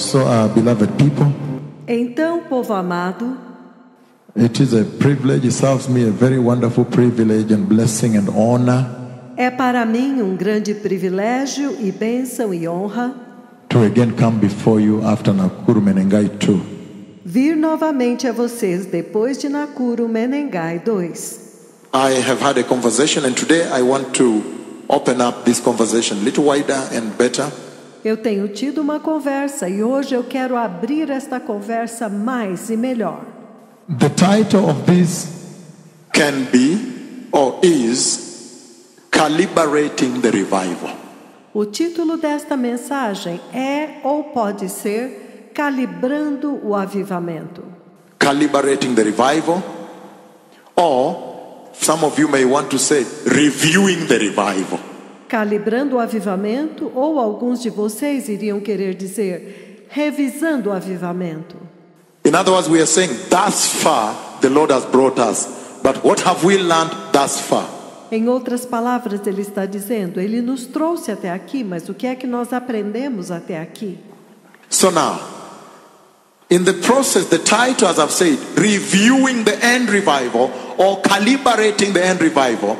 So, beloved people, Então, povo amado, it is a privilege, it serves me a very wonderful privilege and blessing and honor é para mim um grande privilégio e bênção e honra to again come before you after Nakuru Menengai 2. vir novamente a vocês depois de Nakuru Menengai 2. I have had a conversation and today I want to open up this conversation a little wider and better. Eu tenho tido uma conversa e hoje eu quero abrir esta conversa mais e melhor. The title of this can be or is Calibrating the Revival. O título desta mensagem é ou pode ser Calibrando o Avivamento. Calibrating the Revival, or some of you may want to say Reviewing the Revival. Calibrando o avivamento, ou alguns de vocês iriam querer dizer revisando o avivamento. In other words, we are saying thus far the Lord has brought us, but what have we learned thus far? Em outras palavras, ele está dizendo, ele nos trouxe até aqui, mas o que é que nós aprendemos até aqui? So now, in the process, the title, as I've said, Reviewing the End Revival or Calibrating the End Revival.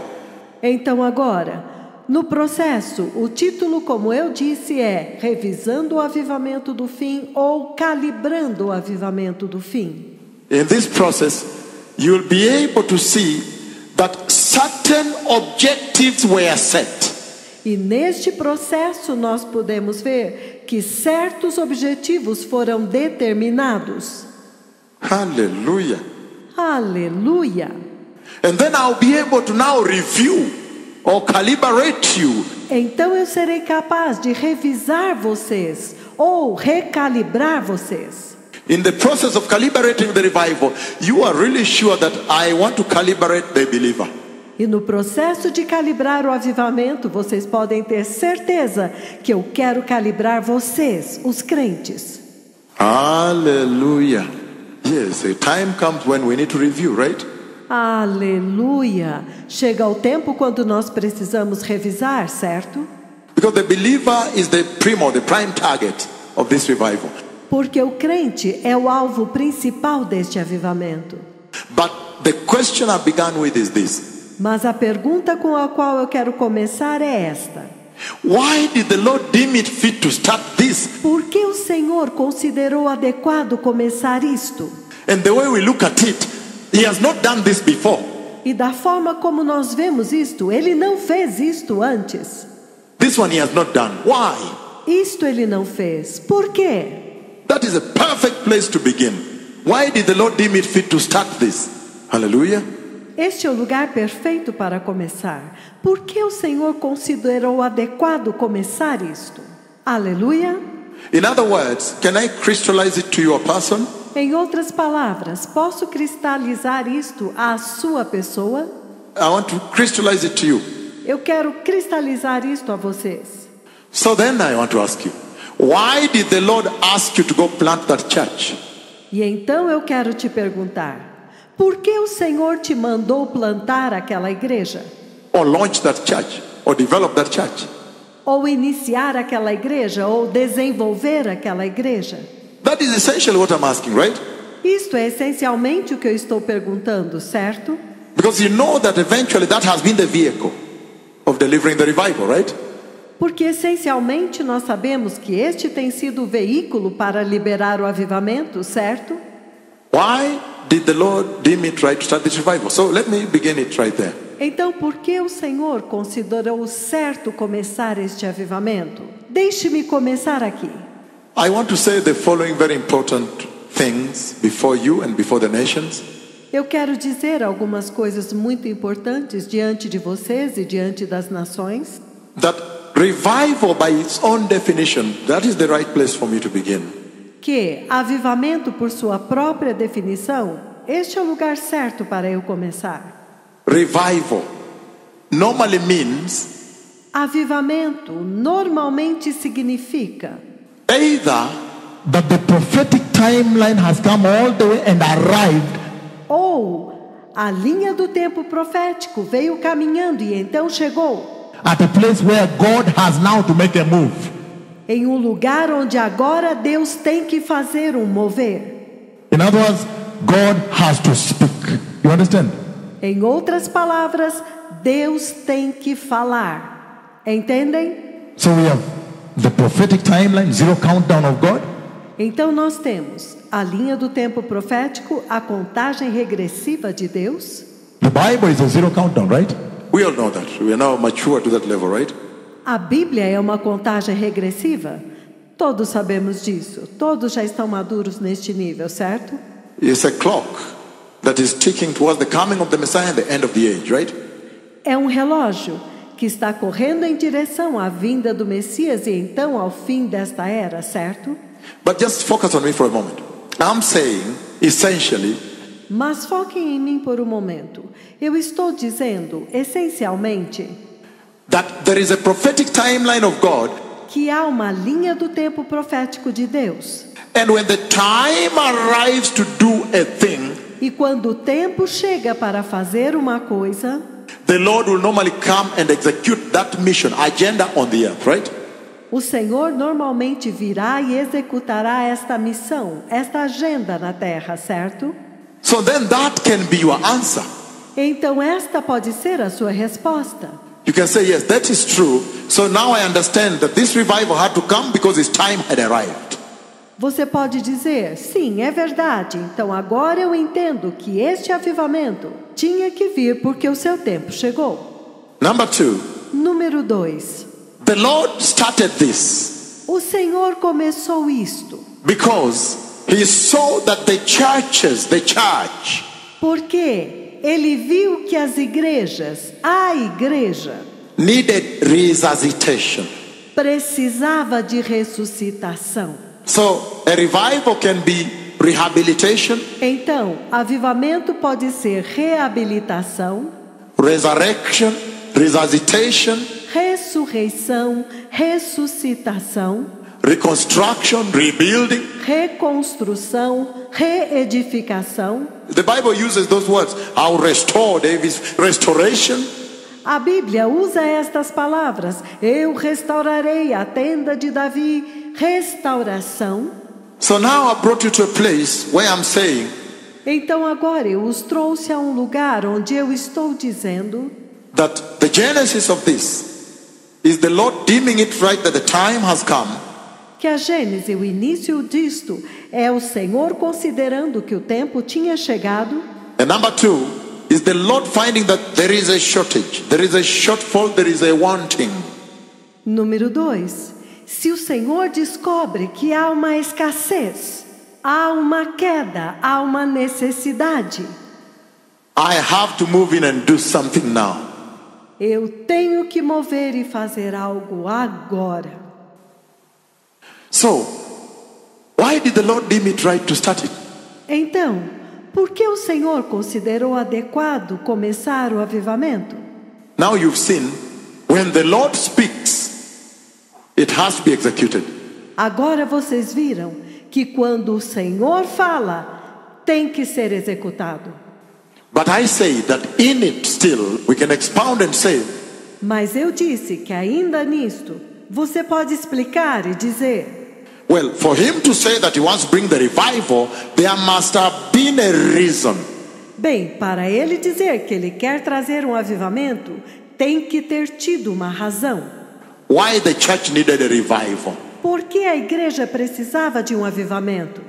Então agora, no processo, o título, como eu disse, é Revisando o Avivamento do Fim ou Calibrando o Avivamento do Fim. In this process, you will be able to see that certain objectives were set. E neste processo nós podemos ver que certos objetivos foram determinados. Hallelujah. Aleluia! And then I'll be able to now review or calibrate you. Então eu serei capaz de revisar vocês ou recalibrar vocês. In the process of calibrating the revival, you are really sure that I want to calibrate the believer. E no processo de calibrar o avivamento, vocês podem ter certeza que eu quero calibrar vocês, os crentes. Hallelujah. Yes, a time comes when we need to review, right? Aleluia! Chega o tempo quando nós precisamos revisar, certo? Because the believer is the prime target of this revival. Porque o crente é o alvo principal deste avivamento. But the question I began with is this. Mas a pergunta com a qual eu quero começar é esta. Why did the Lord deem it fit to start this? Por que o Senhor considerou adequado começar isto? And the way we look at it, He has not done this before. E da forma como nós vemos isto, Ele não fez isto antes. This one He has not done. Why? Isto Ele não fez. Por quê? That is a perfect place to begin. Why did the Lord deem it fit to start this? Hallelujah. Este é o lugar perfeito para começar. Por que o Senhor considerou adequado começar isto? Aleluia. In other words, can I crystallize it to your person? Em outras palavras, posso cristalizar isto à sua pessoa? I want to crystallize it to you. Eu quero cristalizar isto a vocês. So then I want to ask you, why did the Lord ask you to go plant that church? E então eu quero te perguntar, por que o Senhor te mandou plantar aquela igreja? Or launch that church? Or develop that church? Ou iniciar aquela igreja? Ou desenvolver aquela igreja? That is essentially what I'm asking, right? Isto é essencialmente o que eu estou perguntando, certo? Because you know that eventually that has been the vehicle of delivering the revival, right? Porque essencialmente nós sabemos que este tem sido o veículo para liberar o avivamento, certo? Why did the Lord deem it right to start this revival? So let me begin it right there. Então, por que o Senhor considerou certo começar este avivamento? Deixe-me começar aqui. I want to say the following very important things before you and before the nations. Eu quero dizer algumas coisas muito importantes diante de vocês e diante das nações. That revival by its own definition, that is the right place for me to begin. Que avivamento por sua própria definição, este é o lugar certo para eu começar. Revival normally means avivamento normalmente significa either that the prophetic timeline has come all the way and arrived, ou a linha do tempo profético veio caminhando e então chegou at a place where God has now to make a move. em um lugar onde agora Deus tem que fazer um mover. In other words, God has to speak. You understand? Em outras palavras, Deus tem que falar. Entendem? So we have the prophetic timeline, zero countdown of God. Então nós temos a linha do tempo profético, a contagem regressiva de Deus. The Bible is a zero countdown, right? We all know that. We are now mature to that level, right? A Bíblia é uma contagem regressiva? Todos sabemos disso. Todos já estão maduros neste nível, certo? It's a clock that is ticking towards the coming of the Messiah and the end of the age, right? É um relógio que está correndo em direção à vinda do Messias e então ao fim desta era, certo? But just focus on me for a moment. I'm saying, essentially, Mas foquem em mim por um momento. Eu estou dizendo, essencialmente, that there is a prophetic timeline of God, que há uma linha do tempo profético de Deus. and when the time arrives to do a thing, E quando o tempo chega para fazer uma coisa, the Lord will normally come and execute that mission, agenda on the earth, right? o Senhor normalmente virá e executará esta missão, esta agenda na terra, certo? So then that can be your answer. Então esta pode ser a sua resposta. You can say, yes, that is true. So now I understand that this revival had to come because its time had arrived. Você pode dizer, sim, é verdade. Então agora eu entendo que este avivamento tinha que vir porque o seu tempo chegou. Number 2, Número 2. the Lord started this O Senhor começou isto because He saw that the church, porque Ele viu que as igrejas, a igreja, needed resuscitation. precisava de ressuscitação. So a revival can be rehabilitation, Então, avivamento pode ser reabilitação, resurrection, resuscitation, ressurreição, ressuscitação, reconstruction, rebuilding. reconstrução, reedificação. The Bible uses those words. I'll restore David's restoration. A Bíblia usa estas palavras: eu restaurarei a tenda de Davi, restauração. So now I brought you to a place where I'm saying Então agora eu os trouxe a um lugar onde eu estou dizendo that the genesis of this is the Lord deeming it right that the time has come que a Gênese, o início disto, é o Senhor considerando que o tempo tinha chegado. And number 2 is the Lord finding that there is a shortage, there is a shortfall, there is a wanting. Número 2. Se o Senhor descobre que há uma escassez, há uma queda, há uma necessidade, I have to move in and do something now. eu tenho que mover e fazer algo agora. So, why did the Lord deem it right to start it? Então, por que o Senhor considerou adequado começar o avivamento? Now you've seen, when the Lord speaks, it has to be executed. Agora vocês viram que quando o Senhor fala, tem que ser executado. But I say that in it still, we can expound and say, Mas eu disse que ainda nisto, você pode explicar e dizer, well, for him to say that he wants to bring the revival, there must have been a reason. bem, para ele dizer que ele quer trazer um avivamento, tem que ter tido uma razão. Why the church needed a revival. Por que a igreja precisava de um avivamento?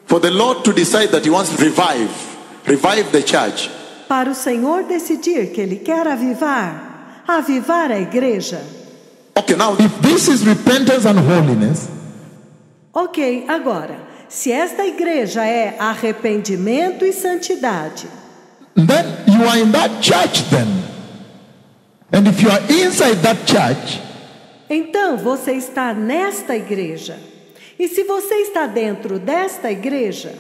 For the Lord to decide that he wants to revive the church. Para o Senhor decidir que ele quer avivar a igreja. Okay, now if this is repentance and holiness, Ok, agora, se esta igreja é arrependimento e santidade, then you are in that church then. And if you are inside that church, então você está nesta igreja. E se você está dentro desta igreja,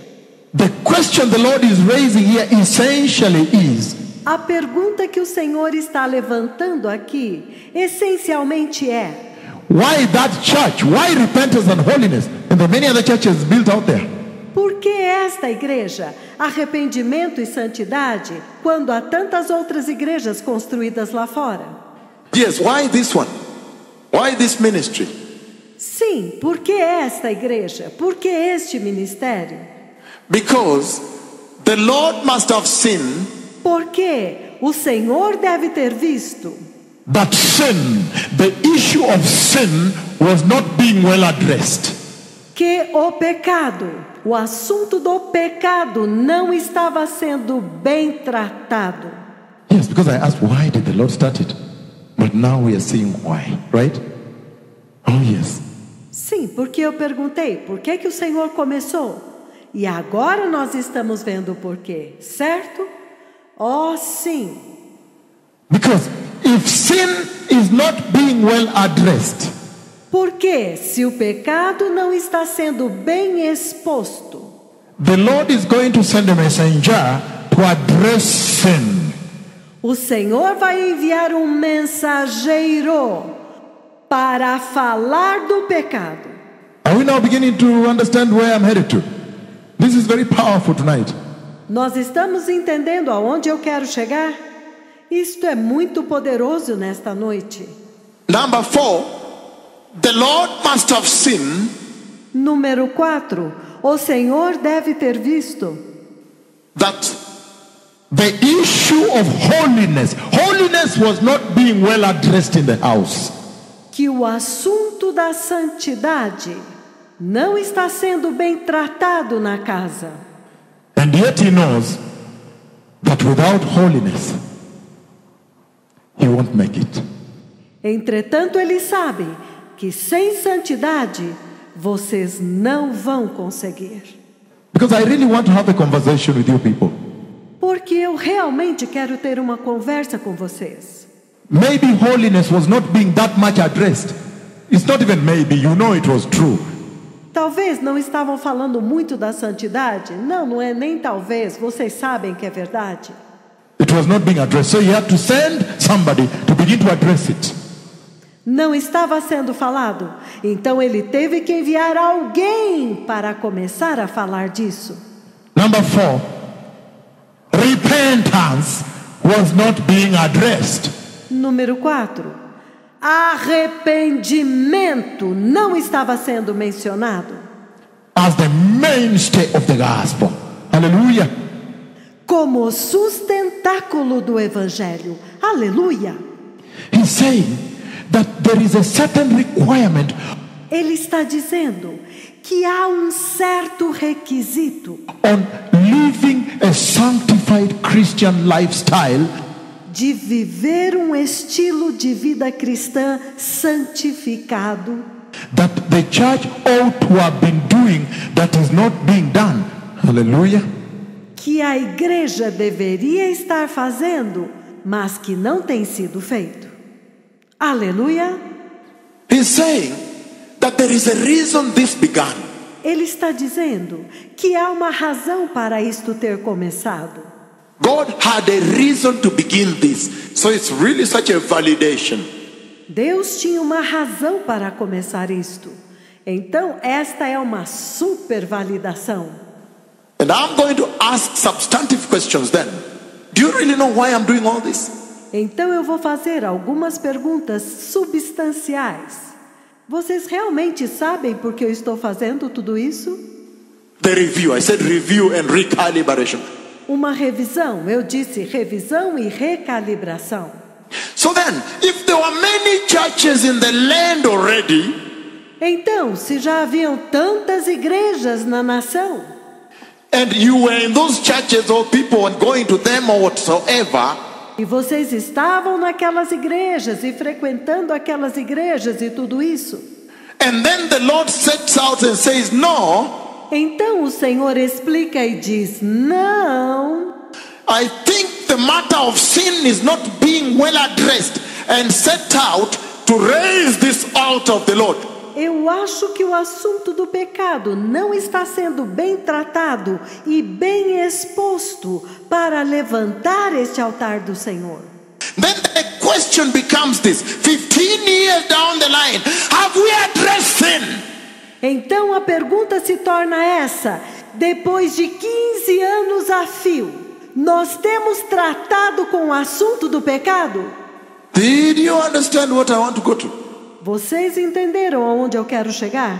the question the Lord is raising here essentially is, a pergunta que o Senhor está levantando aqui, essencialmente é: why that church? Why repentance and holiness? And the many other churches built out there. por que esta igreja, arrependimento e santidade, quando há tantas outras igrejas construídas lá fora? Yes, why this one? Why this ministry? Sim. Sim, por que esta igreja? Por que este ministério? Because the Lord must have seen Porque o Senhor deve ter visto that sin, the issue of sin, was not being well addressed. que o pecado, o assunto do pecado não estava sendo bem tratado. Yes, because I asked, why did the Lord start it? But now we are seeing why, right? Oh, yes. Sim, porque eu perguntei, por que que o Senhor começou? E agora nós estamos vendo o porquê, certo? Oh, sim. Because if sin is not being well addressed, Porque se o pecado não está sendo bem exposto, the Lord is going to send a messenger to address sin. o Senhor vai enviar um mensageiro para falar do pecado. Are we now beginning to understand where I'm headed to? This is very powerful tonight. Nós estamos entendendo aonde eu quero chegar? Isto é muito poderoso nesta noite. number 4, the Lord must have seen Número 4, o Senhor deve ter visto that The issue of holiness was not being well addressed in the house. que o assunto da santidade não está sendo bem tratado na casa. And yet he knows that without holiness, he won't make it. Entretanto, ele sabe que sem santidade vocês não vão conseguir. Because I really want to have a conversation with you people. Porque eu realmente quero ter uma conversa com vocês. Maybe holiness was not being that much addressed. It's not even maybe, you know it was true. Talvez não estavam falando muito da santidade. Não é nem talvez. Vocês sabem que é verdade. It was not being addressed. So he had to send somebody to begin to address it. Não estava sendo falado. Então ele teve que enviar alguém para começar a falar disso. Number 4, repentance was not being addressed. Número 4. Arrependimento não estava sendo mencionado As the mainstay of the gospel. Hallelujah. como sustentáculo do evangelho. Aleluia! He's saying that there is a certain requirement Ele está dizendo que há um certo requisito on living a sanctified Christian lifestyle de viver um estilo de vida cristã santificado that the church ought to have been doing that is not being done. Hallelujah. que a igreja deveria estar fazendo, mas que não tem sido feito. Aleluia! he's saying that there is a reason this began. Ele está dizendo que há uma razão para isto ter começado. God had a reason to begin this. So it's really such a validation. Deus tinha uma razão para começar isto. Então, esta é uma super validação. And I'm going to ask substantive questions then. Do you really know why I'm doing all this? Então, eu vou fazer algumas perguntas substanciais. Vocês realmente sabem por que eu estou fazendo tudo isso? The review. I said review and recalibration. Uma revisão. Eu disse revisão e recalibração. So then, if there were many churches in the land already, Então, se já haviam tantas igrejas na nação, and you were in those churches or people were going to them or whatsoever, e vocês estavam naquelas igrejas e frequentando aquelas igrejas e tudo isso, and then the Lord sets out and says, no, então o Senhor explica e diz: não, I think the matter of sin is not being well addressed, and set out to raise this altar of the Lord. eu acho que o assunto do pecado não está sendo bem tratado e bem exposto para levantar este altar do Senhor. Then the question becomes this: 15 years down the line, have we addressed sin? Então a pergunta se torna essa: depois de 15 anos a fio, nós temos tratado com o assunto do pecado? Did you understand what I want to go to? Vocês entenderam aonde eu quero chegar?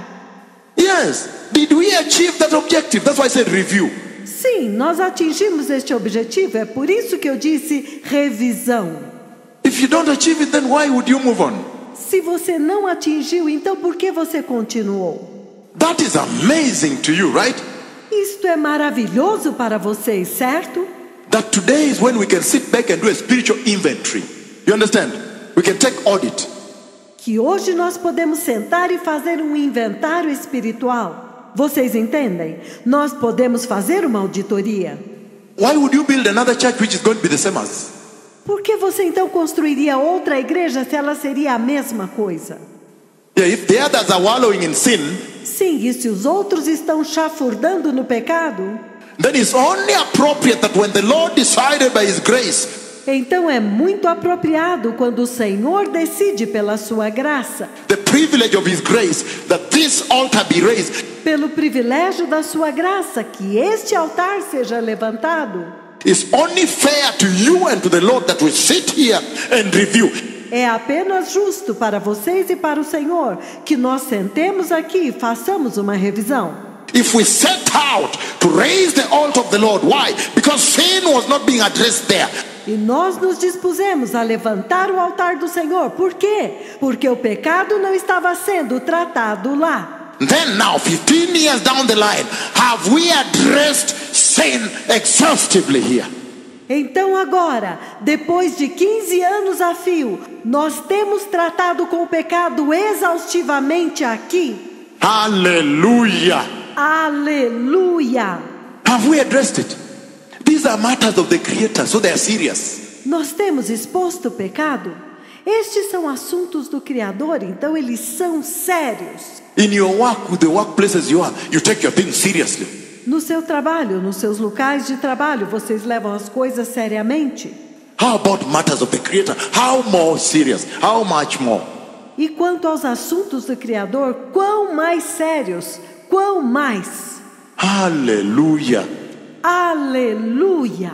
Yes. Did we achieve that objective? That's why I said review. Sim, nós atingimos este objetivo. É por isso que eu disse revisão. If you don't achieve it, then why would you move on? Se você não atingiu, então por que você continuou? That is amazing to you, right? Isto é maravilhoso para vocês, certo? That today is when we can sit back and do a spiritual inventory. You understand? We can take audit. Que hoje nós podemos sentar e fazer um inventário espiritual. Vocês entendem? Nós podemos fazer uma auditoria. Why would you build another church which is going to be the same as? Por que você então construiria outra igreja se ela seria a mesma coisa? Yeah, if the others are wallowing in sin, Sim, e se os outros estão chafurdando no pecado, then it's only appropriate that when the Lord decided by His grace, então é muito apropriado quando o Senhor decide pela sua graça, the privilege of His grace, that this altar be raised, pelo privilégio da sua graça, que este altar seja levantado. it's only fair to you and to the Lord that we sit here and review. É apenas justo para vocês e para o Senhor que nós sentemos aqui e façamos uma revisão. If we set out to raise the altar of the Lord, why? Because sin was not being addressed there. E nós nos dispusemos a levantar o altar do Senhor. Por quê? Porque o pecado não estava sendo tratado lá. Then now, 15 years down the line, have we addressed sin exhaustively here? Então agora, depois de 15 anos a fio, nós temos tratado com o pecado exaustivamente aqui. Hallelujah. Aleluia! Have we addressed it? These are matters of the Creator, so they are serious. Nós temos exposto o pecado? Estes são assuntos do Criador, então eles são sérios. In your work, with the workplaces you are, you take your things seriously. No seu trabalho, nos seus locais de trabalho, vocês levam as coisas seriamente? How about matters of the Creator? How more serious? How much more? E quanto aos assuntos do Criador, quão mais sérios, quão mais? Hallelujah. Aleluia!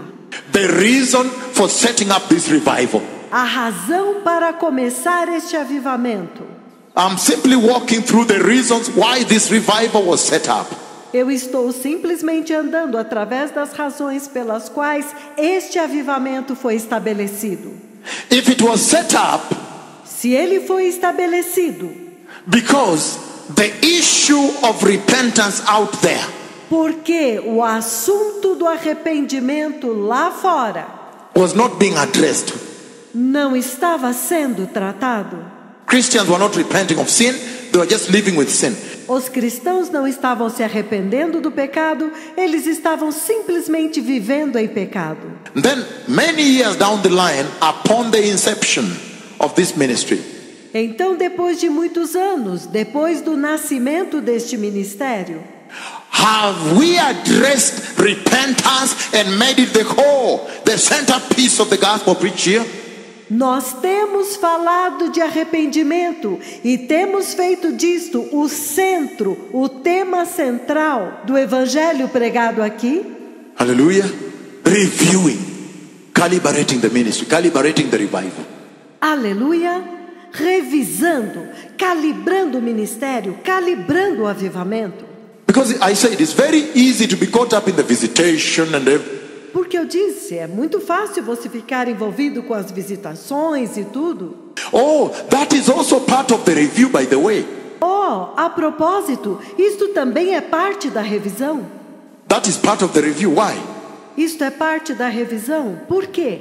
The reason for setting up this revival. A razão para começar este avivamento. I'm simply walking through the reasons why this revival was set up. Eu estou simplesmente andando através das razões pelas quais este avivamento foi estabelecido. If it was set up Se ele foi estabelecido, because the issue of repentance out there porque o assunto do arrependimento lá fora was not being addressed. não estava sendo tratado. Christians were not repenting of sin, they were just living with sin. Os cristãos não estavam se arrependendo do pecado, eles estavam simplesmente vivendo em pecado. Then, many years down the line, upon the inception of this ministry, Então, depois de muitos anos, depois do nascimento deste ministério, have we addressed repentance and made it the core, the centerpiece of the gospel preached here? nós temos falado de arrependimento e temos feito disto o centro, o tema central do evangelho pregado aqui. Hallelujah. Reviewing, calibrating the ministry, calibrating the revival. Aleluia! Revisando, calibrando o ministério, calibrando o avivamento. Because I said it's very easy to be caught up in the visitation and everything. Porque eu disse, é muito fácil você ficar envolvido com as visitações e tudo. Oh, that is also part of the review, by the way. Oh, a propósito, isto também é parte da revisão. That is part of the review. Why? Isto é parte da revisão. Por quê?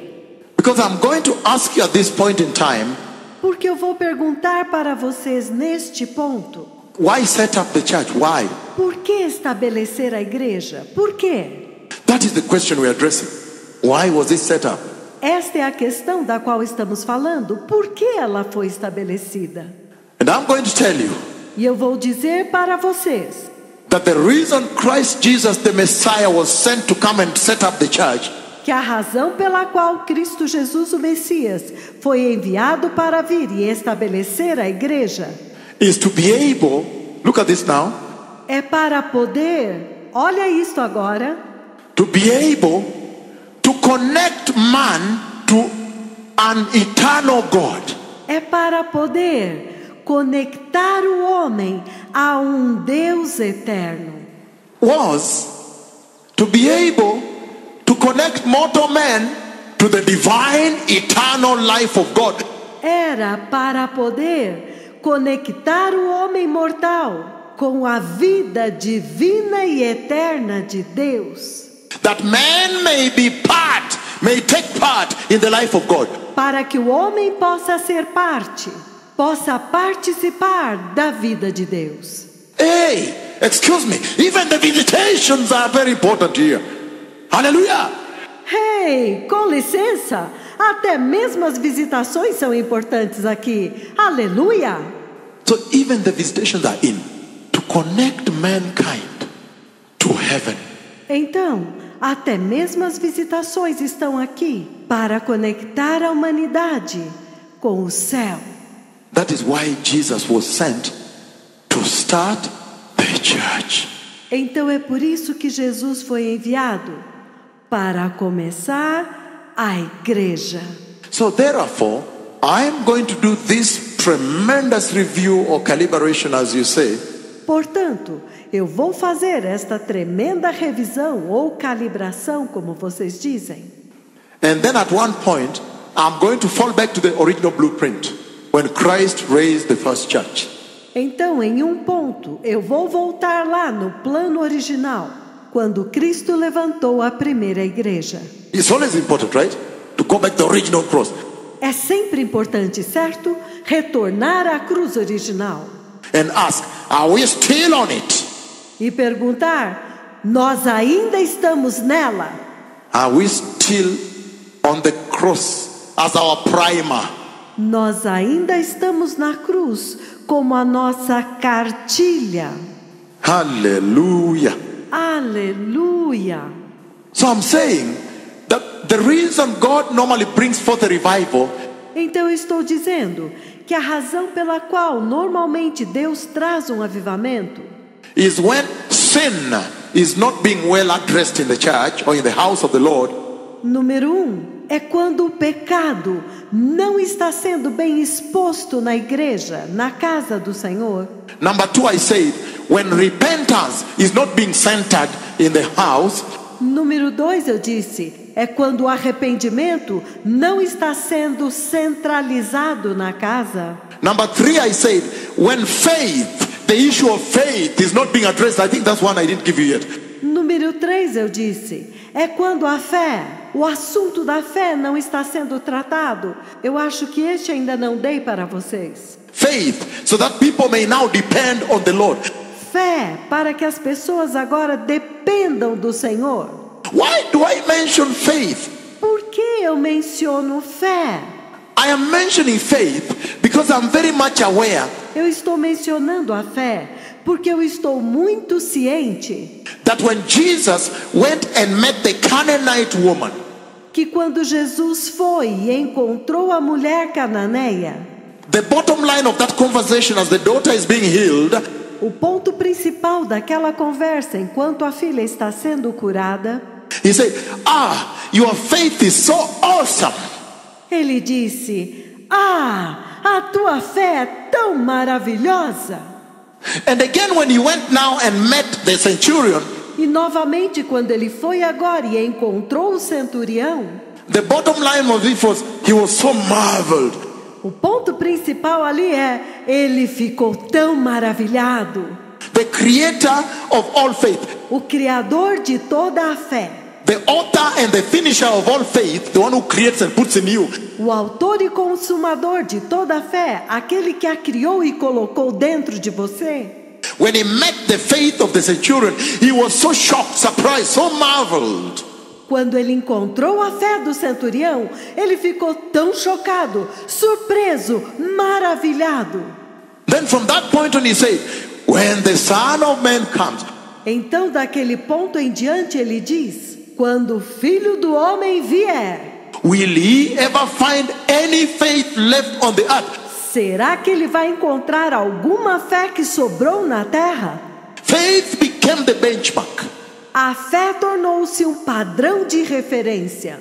Because I'm going to ask you at this point in time, Porque eu vou perguntar para vocês neste ponto. why set up the church? Why? Por que estabelecer a igreja? Por quê? That is the question we're addressing. Why was it set up? Esta é a questão da qual estamos falando. Por que ela foi estabelecida? And I'm going to tell you E eu vou dizer para vocês that the reason Christ Jesus, the Messiah, was sent to come and set up the church que a razão pela qual Cristo Jesus, o Messias, foi enviado para vir e estabelecer a igreja is to be able, look at this now, é para poder, olha isto agora, to be able to connect man to an eternal God. é para poder conectar o homem a Deus eterno. Was to be able to connect mortal man to the divine eternal life of God. Era para poder conectar o homem mortal com a vida divina e eterna de Deus. That man may take part in the life of God. Para que o homem possa ser parte, possa participar da vida de Deus. Hey, excuse me, even the visitations are very important here. Hallelujah. Hey, com licença, até mesmo as visitações são importantes aqui. Aleluia! So even the visitations are in to connect mankind to heaven. Então, até mesmo as visitações estão aqui para conectar a humanidade com o céu. That is why Jesus was sent to start the church. Então é por isso que Jesus foi enviado para começar a igreja. So therefore, I am going to do this tremendous review or calibration, as you say. Portanto, eu vou fazer esta tremenda revisão ou calibração, como vocês dizem. And then at one point, I'm going to fall back to the original blueprint when Christ raised the first church. Então, em um ponto, eu vou voltar lá no plano original, quando Cristo levantou a primeira igreja. It's always important, right? To go back to the original cross. É sempre importante, certo? Retornar à cruz original. And ask, are we still on it? E perguntar, nós ainda estamos nela? Are we still on the cross as our primer? Nós ainda estamos na cruz como a nossa cartilha. Hallelujah. Aleluia. So I'm saying that the reason God normally brings forth a revival Então eu estou dizendo que a razão pela qual normalmente Deus traz um avivamento is when sin is not being well addressed in the church or in the house of the Lord. Número 1, é quando o pecado não está sendo bem exposto na igreja, na casa do Senhor. Number 2, I said, when repentance is not being centered in the house. Número 2, eu disse, é quando o arrependimento não está sendo centralizado na casa. Number 3, I said, when faith, the issue of faith is not being addressed. I think that's one I didn't give you yet. Número 3, eu disse, é quando a fé, o assunto da fé não está sendo tratado. Eu acho que este ainda não dei para vocês. Faith, so that people may now depend on the Lord. Fé, para que as pessoas agora dependam do Senhor. Why do I mention faith? Por que eu menciono fé? I am mentioning faith because I'm very much aware Eu estou mencionando a fé porque eu estou muito ciente that when Jesus went and met the Canaanite woman, que quando Jesus foi e encontrou a mulher cananeia, the bottom line of that conversation as the daughter is being healed, o ponto principal daquela conversa enquanto a filha está sendo curada, he said, your faith is so awesome. ele disse, a tua fé é tão maravilhosa. And again when he went now and met the centurion, E novamente quando ele foi agora e encontrou o centurião, the bottom line of it was, he was so marveled. o ponto principal ali é, ele ficou tão maravilhado. The creator of all faith, O criador de toda a fé, the author and the finisher of all faith, the one who creates and puts in you. o autor e consumador de toda a fé, aquele que a criou e colocou dentro de você. When he met the faith of the centurion, he was so shocked, surprised, so marveled. Quando ele encontrou a fé do centurião, ele ficou tão chocado, surpreso, maravilhado. Then from that point on he said, when the Son of Man comes, Então daquele ponto em diante ele diz, quando o Filho do Homem vier, will he ever find any faith left on the earth? será que ele vai encontrar alguma fé que sobrou na terra? Faith became the benchmark. A fé tornou-se um padrão de referência.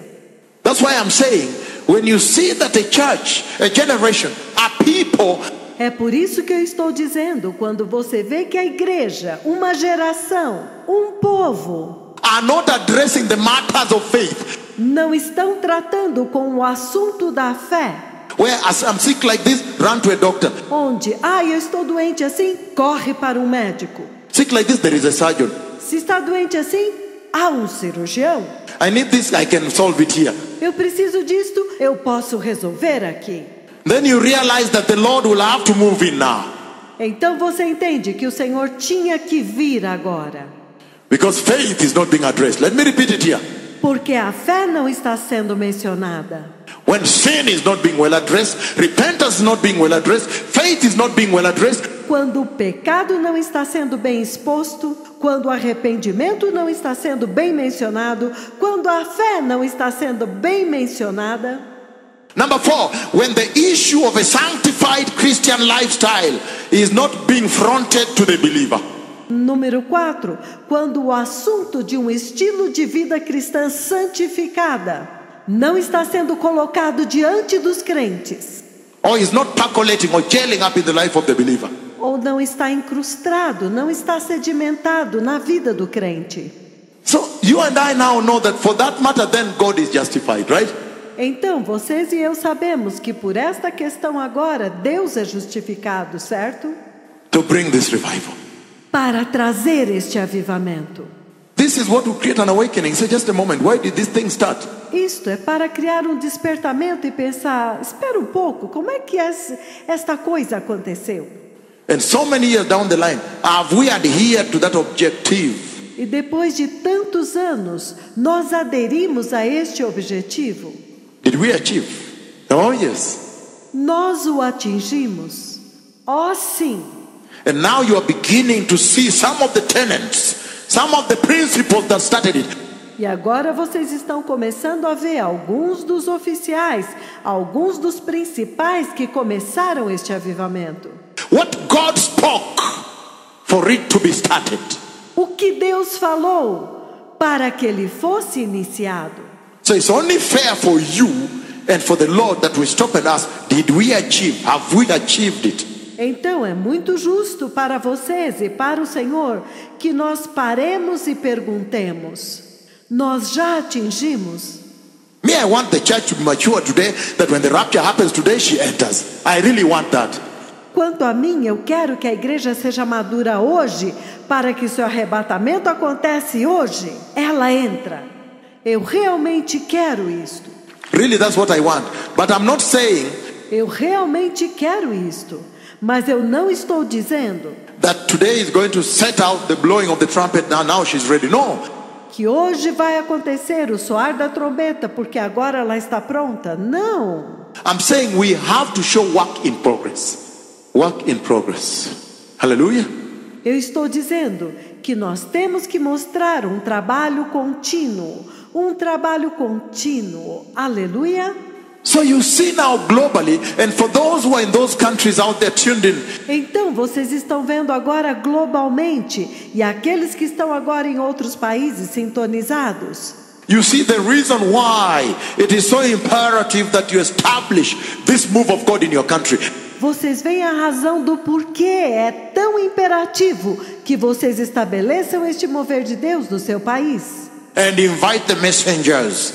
That's why I'm saying, when you see that a church, a generation, are people É por isso que eu estou dizendo, quando você vê que a igreja, uma geração, um povo, are not addressing the matters of faith, não estão tratando com o assunto da fé, where as I'm sick like this, run to a doctor. onde, eu estou doente assim, corre para um médico. Sick like this, there is a surgeon. Se está doente assim, há um cirurgião. I need this, I can solve it here. Eu preciso disto, eu posso resolver aqui. Then you realize that the Lord will have to move in now. Então você entende que o Senhor tinha que vir agora. Because faith is not being addressed. Let me repeat it here. Porque a fé não está sendo mencionada. When sin is not being well addressed, repentance is not being well addressed, faith is not being well addressed, Quando o pecado não está sendo bem exposto, quando o arrependimento não está sendo bem mencionado, quando a fé não está sendo bem mencionada. Number 4, when the issue of a sanctified Christian lifestyle is not being fronted to the believer. Número 4, quando o assunto de um estilo de vida cristã santificada não está sendo colocado diante dos crentes. Or is not percolating or gelling up in the life of the believer. Ou não está incrustado, não está sedimentado na vida do crente. So you and I now know that for that matter then God is justified, right? Então, vocês e eu sabemos que por esta questão agora, Deus é justificado, certo? To bring this revival. Para trazer este avivamento. This is what will create an awakening. Say, just a moment, why did this thing start? Isto é para criar um despertamento e pensar, espera um pouco, como é que esta coisa aconteceu? And so many years down the line, have we adhered to that objective? E depois de tantos anos, nós aderimos a este objetivo? Did we achieve? Oh yes. Nós o atingimos? Oh sim. And now you are beginning to see some of the tenets, some of the principles that started it. E agora vocês estão começando a ver alguns dos oficiais, alguns dos principais que começaram este avivamento. What God spoke for it to be started. O que Deus falou para que ele fosse iniciado. So it's only fair for you and for the Lord that we stop and ask, did we achieve? Have we achieved it? Então é muito justo para vocês e para o Senhor que nós paremos e perguntemos: nós já atingimos? Me, I want the church to be mature today, that when the rapture happens today, she enters. I really want that. Quanto a mim, eu quero que a igreja seja madura hoje, para que se o arrebatamento acontece hoje, ela entra. Eu realmente quero isto. Really, that's what I want. But I'm not saying Eu realmente quero isto. Mas eu não estou dizendo that today is going to set out the blowing of the trumpet. Now she's ready. No. que hoje vai acontecer o soar da trombeta, porque agora ela está pronta. Não. I'm saying we have to show work in progress. Work in progress. Hallelujah. Eu estou dizendo que nós temos que mostrar um trabalho contínuo. Um trabalho contínuo. Aleluia. So you see now globally, and for those who are in those countries out there tuned in, Então vocês estão vendo agora globalmente, e aqueles que estão agora em outros países sintonizados, you see the reason why it is so imperative that you establish this move of God in your country. vocês veem a razão do porquê é tão imperativo que vocês estabeleçam este mover de Deus no seu país. And invite the messengers.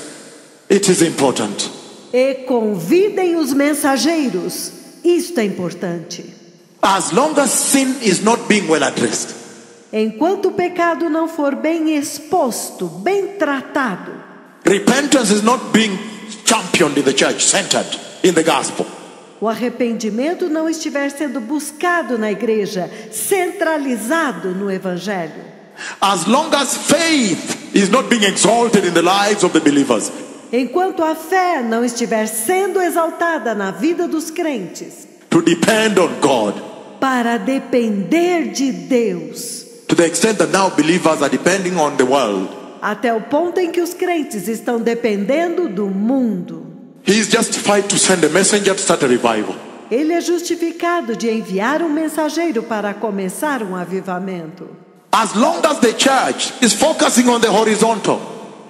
It is important. E convidem os mensageiros. Isto é importante. As long as sin is not being well addressed, Enquanto o pecado não for bem exposto, bem tratado, repentance is not being championed in the church, centered in the gospel, o arrependimento não estiver sendo buscado na igreja, centralizado no evangelho, as long as faith is not being exalted in the lives of the believers, enquanto a fé não estiver sendo exaltada na vida dos crentes, to depend on God, para depender de Deus, to the extent that now believers are depending on the world. até o ponto em que os crentes estão dependendo do mundo. He is justified to send a messenger to start a revival. Ele é justificado de enviar um mensageiro para começar um avivamento. As long as the church is focusing on the horizontal,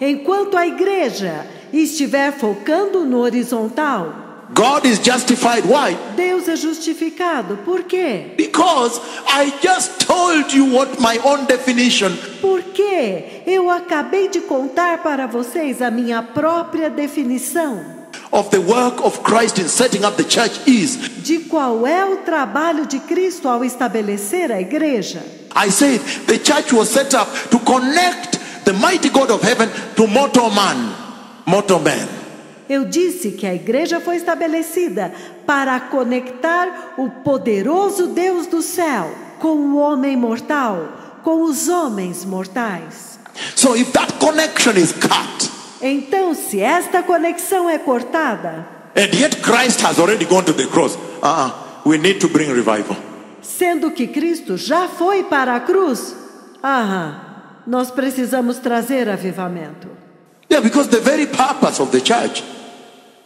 Enquanto a igreja estiver focando no horizontal, God is justified. Why? Deus é justificado. Por quê? Because I just told you what my own definition. Porque eu acabei de contar para vocês a minha própria definição Of the work of Christ in setting up the church is. de qual é o trabalho de Cristo ao estabelecer a igreja. I said the church was set up to connect the mighty God of heaven to mortal man. Eu disse que a igreja foi estabelecida para conectar o poderoso Deus do céu com o homem mortal, com os homens mortais. So if that connection is cut, então, se esta conexão é cortada, and yet Christ has already gone to the cross, we need to bring revival. Sendo que Cristo já foi para a cruz, nós precisamos trazer avivamento. Yeah, because the very purpose of the church,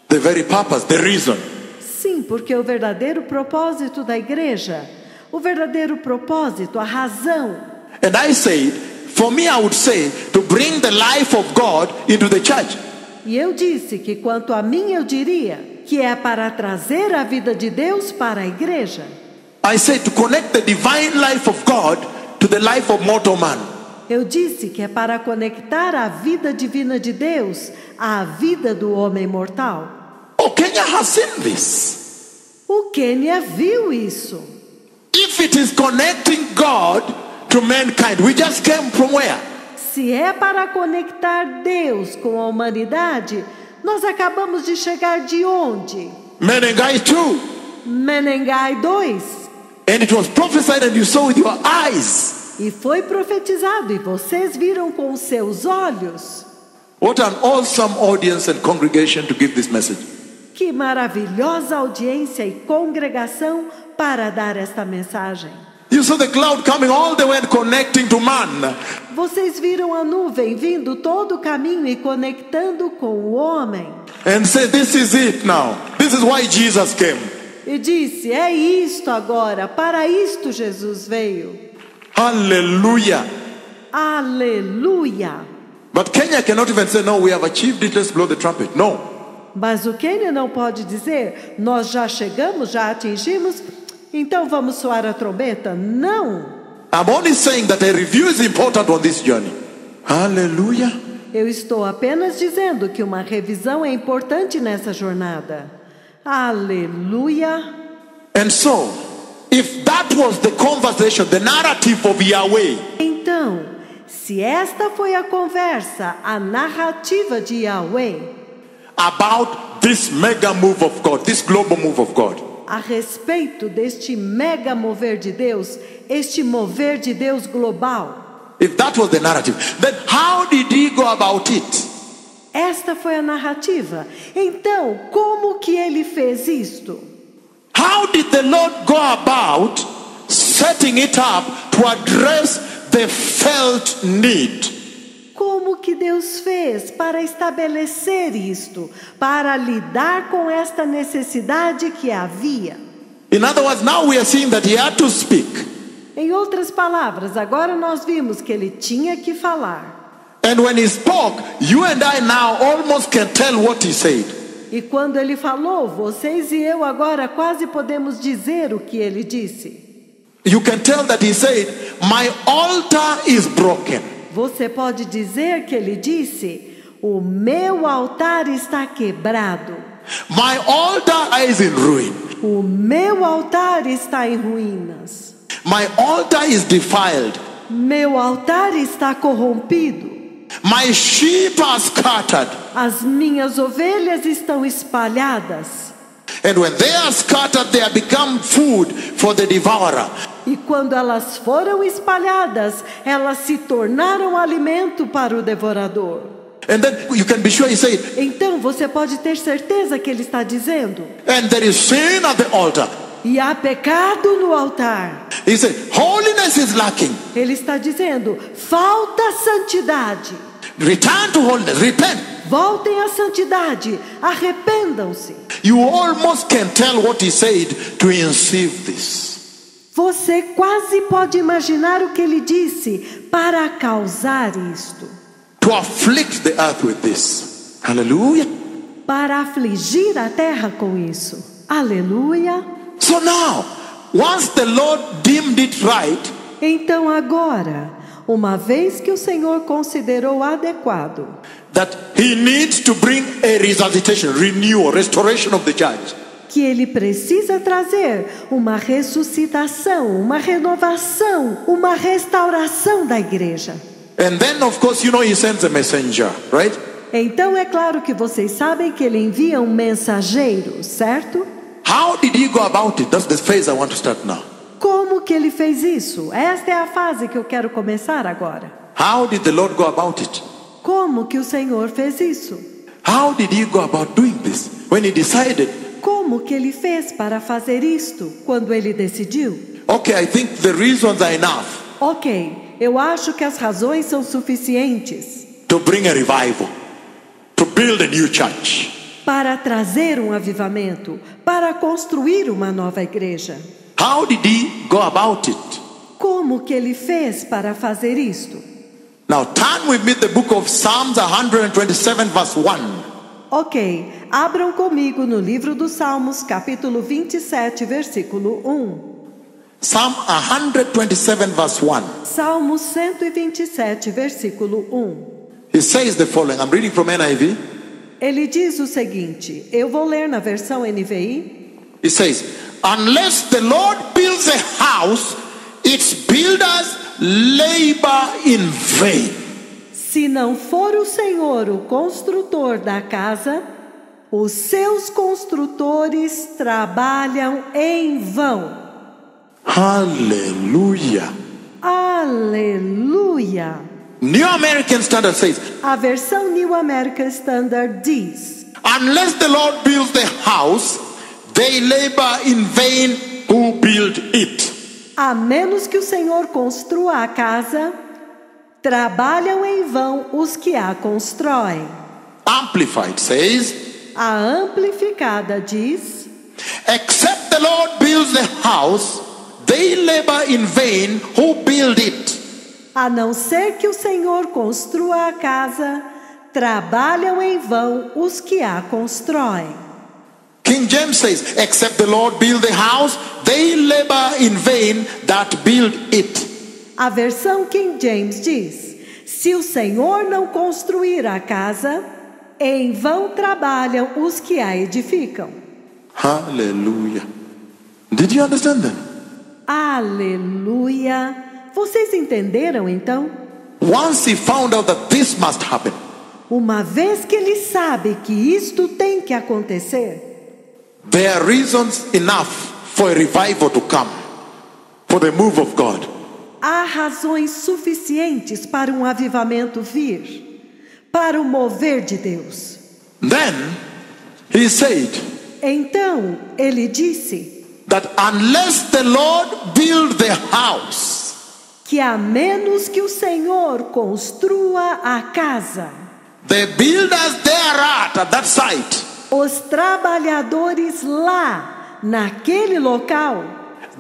the very purpose, the reason. Sim, porque o verdadeiro propósito da igreja, o verdadeiro propósito, a razão. And I said, for me I would say, to bring the life of God into the church. E eu disse que quanto a mim eu diria que é para trazer a vida de Deus para a igreja. I said to connect the divine life of God to the life of mortal man. Eu disse que é para conectar a vida divina de Deus à vida do homem mortal. Oh, Kenya has seen this. O Quênia viu isso. If it is connecting God to mankind, we just came from where? Se é para conectar Deus com a humanidade, nós acabamos de chegar de onde? Menengai 2. Menengai 2. And it was prophesied and you saw with your eyes. E foi profetizado e vocês viram com os seus olhos. What an awesome audience and congregation to give this message. Que maravilhosa audiência e congregação para dar esta mensagem. You saw the cloud coming all the way and connecting to man. Vocês viram a nuvem vindo todo o caminho e conectando com o homem. And said, this is it now. This is why Jesus came. E disse, é isto agora, para isto Jesus veio. Hallelujah. Aleluia. But Kenya cannot even say, no, we have achieved it, let's blow the trumpet. No. Mas o Quênia não pode dizer, nós já chegamos, já atingimos, então vamos soar a trombeta. Não. I'm only saying that a review is important on this journey. Hallelujah. Eu estou apenas dizendo que uma revisão é importante nessa jornada. Aleluia. And so, if that was the conversation, the narrative of Yahweh. Então, se esta foi a conversa, a narrativa de Yahweh, about this mega move of God, this global move of God. A respeito deste mega mover de Deus, este mover de Deus global. If that was the narrative, then how did he go about it? Esta foi a narrativa. Então, como que ele fez isto? How did the Lord go about setting it up to address the felt need? Como que Deus fez para estabelecer isto, para lidar com esta necessidade que havia? In other words, now we are seeing that he had to speak. Em outras palavras, agora nós vimos que ele tinha que falar. And when he spoke, you and I now almost can tell what he said. E quando ele falou, vocês e eu agora quase podemos dizer o que ele disse. You can tell that he said, my altar is broken. Você pode dizer que ele disse, o meu altar está quebrado. My altar is in ruin. O meu altar está em ruínas. My altar is defiled. Meu altar está corrompido. My sheep are scattered. As minhas ovelhas estão espalhadas. And when they are scattered, they have become food for the devourer. E quando elas foram espalhadas, elas se tornaram alimento para o devorador. And then you can be sure he said, Então você pode ter certeza que ele está dizendo, and there is sin at the altar. e há pecado no altar. He said, holiness is lacking. Ele está dizendo, falta santidade. Return to holiness, repent. Voltem à santidade, arrependam-se. You almost can tell what he said to inceive this. Você quase pode imaginar o que ele disse para causar isto. To afflict the earth with this. Hallelujah. para afligir a terra com isso. Aleluia! So now, once the Lord deemed it right, Então agora, uma vez que o Senhor considerou adequado that he needs to bring a resuscitation, renewal, restoration of the church, que ele precisa trazer uma ressuscitação, uma renovação, uma restauração da igreja. and then of course you know he sends a messenger, right? Então é claro que vocês sabem que ele envia um mensageiro, certo? How did he go about it? That's the phase I want to start now. Como que ele fez isso? Esta é a fase que eu quero começar agora. How did the Lord go about it? Como que o Senhor fez isso? How did he go about doing this? When he decided, Como que ele fez para fazer isto quando ele decidiu? okay, I think the reasons are enough Ok, eu acho que as razões são suficientes to bring a revival, to build a new church. para trazer um avivamento, para construir uma nova igreja. How did he go about it? Como que ele fez para fazer isto? Now turn with me to the book of Psalms 127 verse 1. Ok, abram comigo no livro dos Salmos, capítulo 27, versículo 1. Psalm 127 verse 1. Salmo 127, versículo 1. He says the following. I'm reading from NIV. Ele diz o seguinte, eu vou ler na versão NVI. He says, unless the Lord builds a house, its builders labor in vain. Se não for o Senhor o construtor da casa, os seus construtores trabalham em vão. Hallelujah. Aleluia! New American Standard says, A versão New American Standard diz: unless the Lord builds the house, they labor in vain who build it. a menos que o Senhor construa a casa, trabalham em vão os que a constroem. Amplified says, A amplificada diz: except the Lord builds the house, they labor in vain who build it. a não ser que o Senhor construa a casa, trabalham em vão os que a constroem. King James says, except the Lord build the house, they labor in vain that build it. A versão King James diz: se o Senhor não construir a casa, em vão trabalham os que a edificam. Hallelujah. Did you understand that? Aleluia! Vocês entenderam então? Once he found out that this must happen, Uma vez que ele sabe que isto tem que acontecer, there are reasons enough for a revival to come, for the move of God. há razões suficientes para um avivamento vir, para o mover de Deus. Then he said Então ele disse that unless the Lord build the house, que a menos que o Senhor construa a casa, the builders thereat at that site, os trabalhadores lá, naquele local,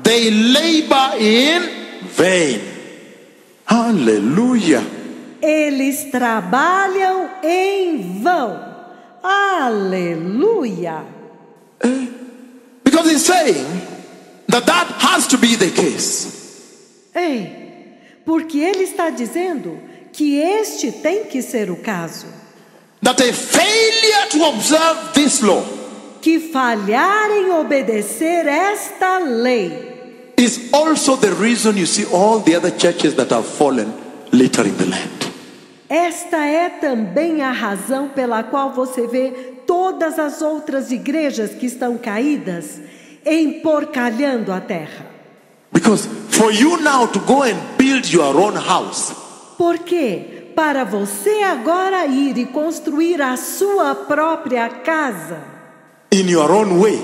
they labor in vain. Hallelujah. eles trabalham em vão. Aleluia! Because he's saying that that has to be the case. Ei, porque ele está dizendo que este tem que ser o caso. That a failure to observe this law Que falhar em obedecer esta lei is also the reason you see all the other churches that have fallen later in the land. Esta é também a razão pela qual você vê todas as outras igrejas que estão caídas emporcalhando a terra. Because for you now to go and build your own house, Porque para você agora ir e construir a sua própria casa, in your own way,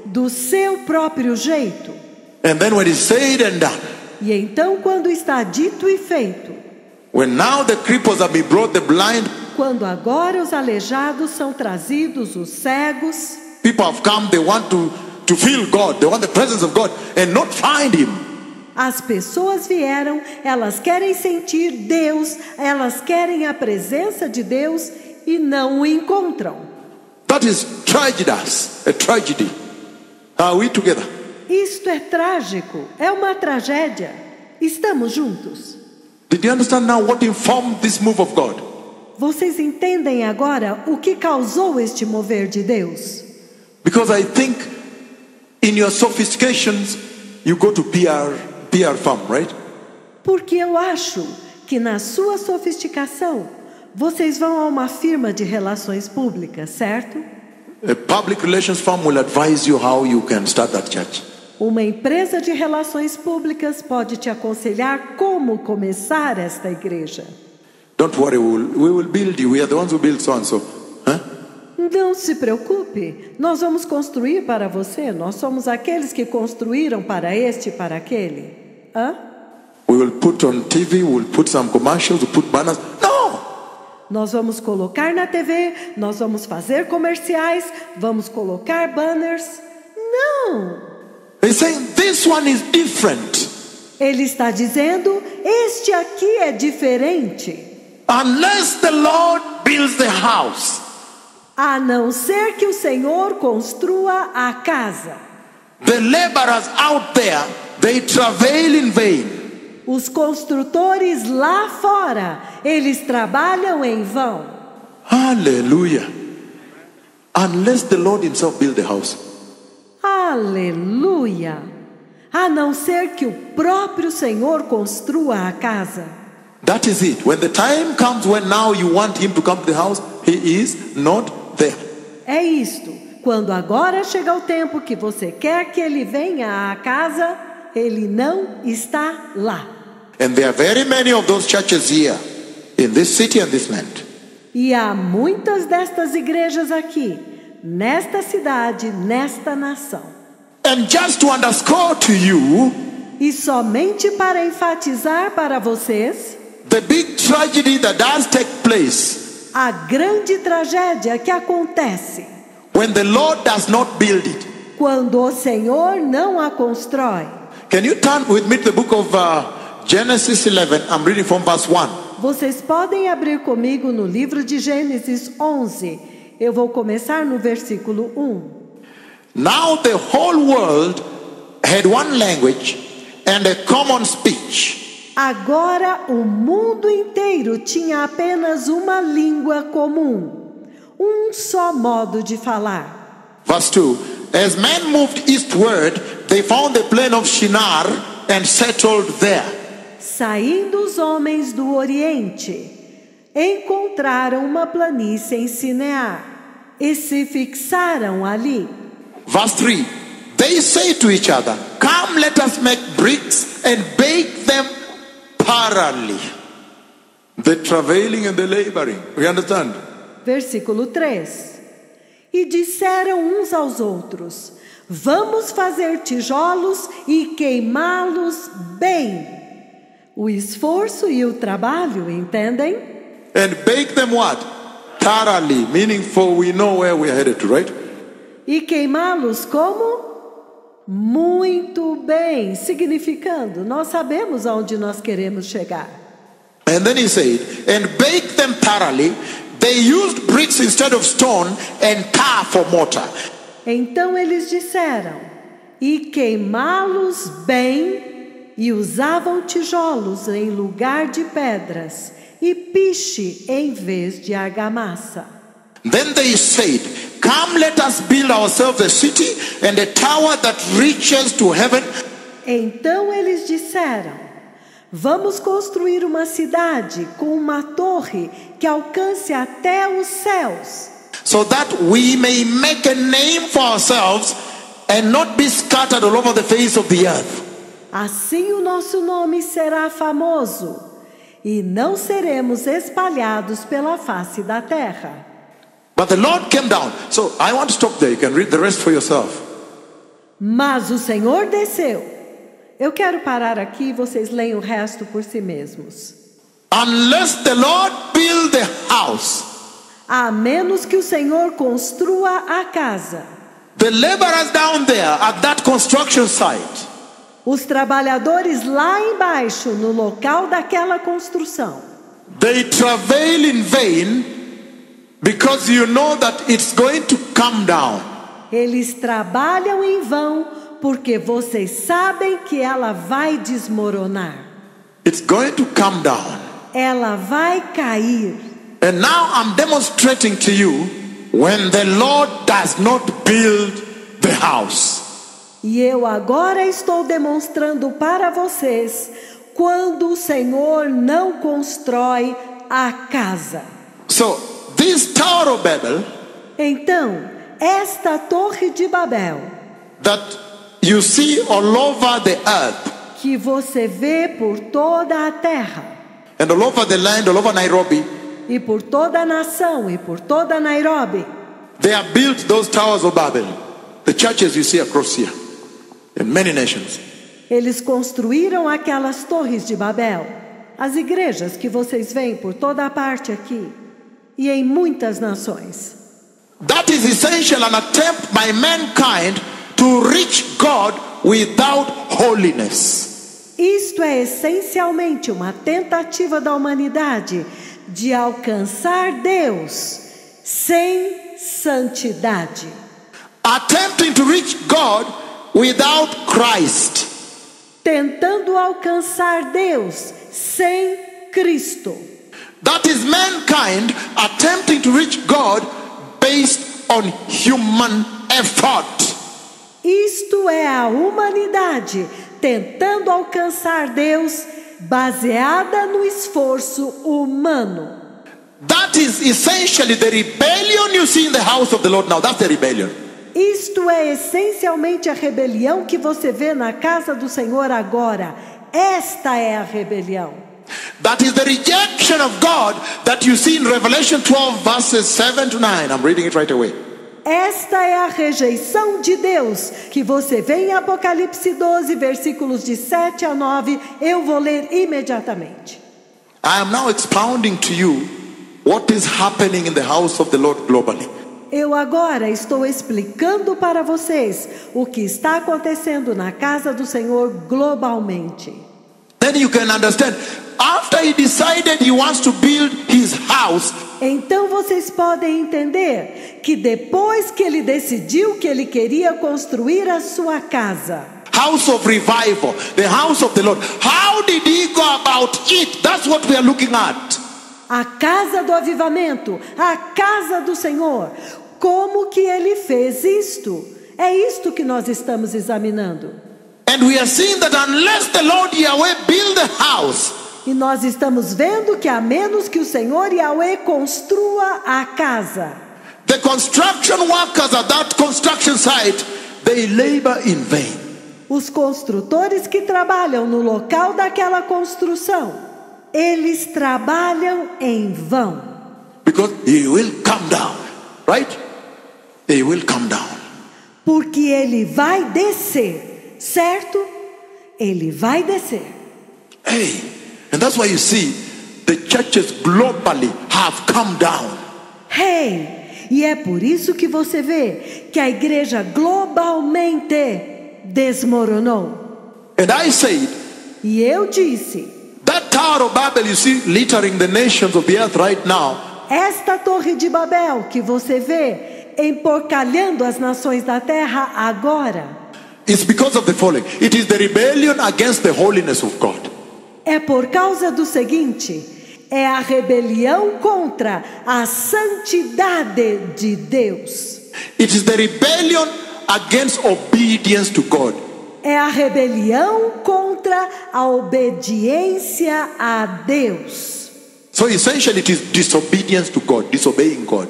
do seu próprio jeito, and then when it's said and done, e então quando está dito e feito, when now the cripples have been brought, the blind, quando agora os aleijados são trazidos, os cegos, people have come, they want to feel God, they want the presence of God and not find Him. as pessoas vieram, elas querem sentir Deus, elas querem a presença de Deus e não o encontram. That is tragedies, a tragedy. Are we together? Isto é trágico, é uma tragédia. Estamos juntos. Did you understand now what informed this move of God? Vocês entendem agora o que causou este mover de Deus? Because I think in your sophistications, you go to PR firm, right? Porque eu acho que na sua sofisticação, vocês vão a uma firma de relações públicas, certo? A public relations firm will advise you how you can start that church. Uma empresa de relações públicas pode te aconselhar como começar esta igreja. Don't worry, we will build you. We are the ones who build so and so. Huh? Não se preocupe, nós vamos construir para você. Nós somos aqueles que construíram para este e para aquele. Hã? We will put on TV, we will put some commercials, we'll put banners. No! Nós vamos colocar na TV, nós vamos fazer comerciais, vamos colocar banners. Não! He's saying this one is different. Ele está dizendo, este aqui é diferente. Unless the Lord builds the house. A não ser que o Senhor construa a casa. The laborers out there, they travail in vain. Os construtores lá fora, eles trabalham em vão. Hallelujah. Unless the Lord himself build the house. Aleluia! A não ser que o próprio Senhor construa a casa. That is it. When the time comes when now you want him to come to the house, he is not there. É isto. Quando agora chega o tempo que você quer que ele venha à casa, ele não está lá. And there are very many of those churches here, in this city and this land. E há muitas destas igrejas aqui, nesta cidade, nesta nação. And just to underscore to you, e somente para enfatizar para vocês, the big tragedy that does take place, a grande tragédia que acontece, when the Lord does not build it. Quando o Senhor não a constrói. Can you turn with me to the book of Genesis 11? I'm reading from verse 1. Vocês podem abrir comigo no livro de Gênesis 11. Eu vou começar no versículo 1. Now the whole world had one language and a common speech. Agora o mundo inteiro tinha apenas uma língua comum, um só modo de falar. Verse 2. As men moved eastward, they found the plain of Shinar and settled there. Saindo os homens do Oriente, encontraram uma planície em Sinear e se fixaram ali. Verse 3. They say to each other, come, let us make bricks and bake them thoroughly. The travailing and the laboring. We understand? Versículo 3. E disseram uns aos outros, vamos fazer tijolos e queimá-los bem. O esforço e o trabalho, entendem? And bake them what? Thoroughly, meaning for we know where we are headed to, right? E queimá-los como? Muito bem, significando, nós sabemos aonde nós queremos chegar. And then he said, and bake them thoroughly. They used bricks instead of stone and tar for mortar. Então eles disseram, e queimá-los bem, e usavam tijolos em lugar de pedras, e piche em vez de argamassa. Then they said, come, let us build ourselves a city and a tower that reaches to heaven. Então eles disseram, vamos construir uma cidade com uma torre que alcance até os céus. So that we may make a name for ourselves and not be scattered all over the face of the earth. Assim o nosso nome será famoso e não seremos espalhados pela face da terra. But the Lord came down. So I want to stop there. You can read the rest for yourself. Mas o Senhor desceu. Eu quero parar aqui e vocês leem o resto por si mesmos. Unless the Lord build the house, A menos que o Senhor construa a casa. the laborers down there at that construction site, Os trabalhadores lá embaixo, no local daquela construção, they travail in vain Because you know that it's going to come down. Eles trabalham em vão, porque vocês sabem que ela vai desmoronar. It's going to come down. Ela vai cair. And now I'm demonstrating to you when the Lord does not build the house. E eu agora estou demonstrando para vocês quando o Senhor não constrói a casa. So this Tower of Babel Então, esta torre de Babel, that you see all over the earth que você vê por toda a terra, and all over the land, all over Nairobi, e por toda a nação, e por toda Nairobi, they have built those towers of Babel. The churches you see across here in many nations. eles construíram aquelas torres de Babel, as igrejas que vocês veem por toda a parte aqui, e em muitas nações. That is essential an attempt by mankind to reach God without holiness. Isto é essencialmente uma tentativa da humanidade de alcançar Deus sem santidade. Attempting to reach God without Christ. Tentando alcançar Deus sem Cristo. That is mankind attempting to reach God based on human effort. Isto é a humanidade tentando alcançar Deus baseada no esforço humano. That is essentially the rebellion you see in the house of the Lord now. That's the rebellion. Isto é essencialmente a rebelião que você vê na casa do Senhor agora. Esta é a rebelião. That is the rejection of God that you see in Revelation 12 verses 7 to 9. I'm reading it right away. Esta é a rejeição de Deus que você vê em Apocalipse 12, versículos de 7 a 9. Eu vou ler imediatamente. I am now expounding to you what is happening in the house of the Lord globally. Eu agora estou explicando para vocês o que está acontecendo na casa do Senhor globalmente. Then you can understand. After he decided he wants to build his house, Então vocês podem entender que depois que ele decidiu que ele queria construir a sua casa, house of revival, the house of the Lord, how did he go about it? That's what we are looking at. a casa do avivamento, a casa do Senhor, como que ele fez isto? É isto que nós estamos examinando. And we are seeing that unless the Lord Yahweh build the house, E nós estamos vendo que a menos que o Senhor Yahweh construa a casa, the construction workers at that construction site, they labor in vain. os construtores que trabalham no local daquela construção, eles trabalham em vão. Because he will come down, right? He will come down. Porque ele vai descer, certo? Ele vai descer. Hey, and that's why you see the churches globally have come down. Hey, e é por isso que você vê que a igreja globalmente desmoronou. And I said, E eu disse, that Tower of Babel you see littering the nations of the earth right now, esta torre de Babel que você vê emporcalhando as nações da terra agora, it's because of the following. It is the rebellion against the holiness of God. é por causa do seguinte: é a rebelião contra a santidade de Deus. It is the rebellion against obedience to God. É a rebelião contra a obediência a Deus. So essentially it is disobedience to God, disobeying God.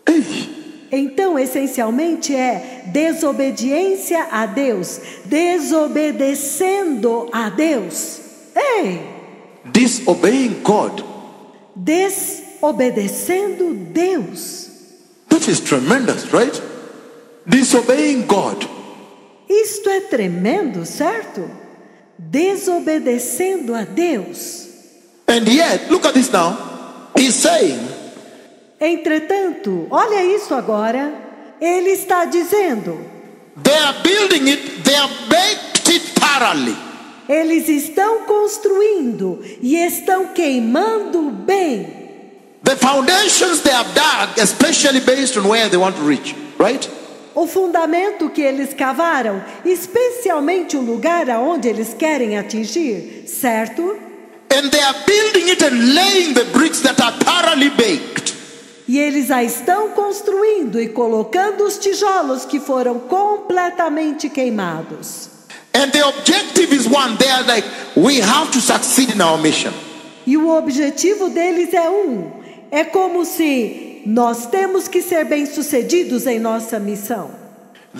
Hey. Então, essencialmente é desobediência a Deus, desobedecendo a Deus. Ei! Disobeying God. Desobedecendo Deus. That is tremendous, right? Disobeying God. Isto é tremendo, certo? Desobedecendo a Deus. And yet, look at this now. He's saying, Entretanto, olha isso agora. Ele está dizendo: they are building it, they have baked it thoroughly. eles estão construindo e estão queimando bem. The foundations they have dug, especially based on where they want to reach, right? O fundamento que eles cavaram, especialmente o lugar aonde eles querem atingir, certo? And they are building it and laying the bricks that are thoroughly baked. E eles a estão construindo e colocando os tijolos que foram completamente queimados. And the objective is one. They are like, we have to succeed in our mission. E o objetivo deles é como se nós temos que ser bem-sucedidos em nossa missão.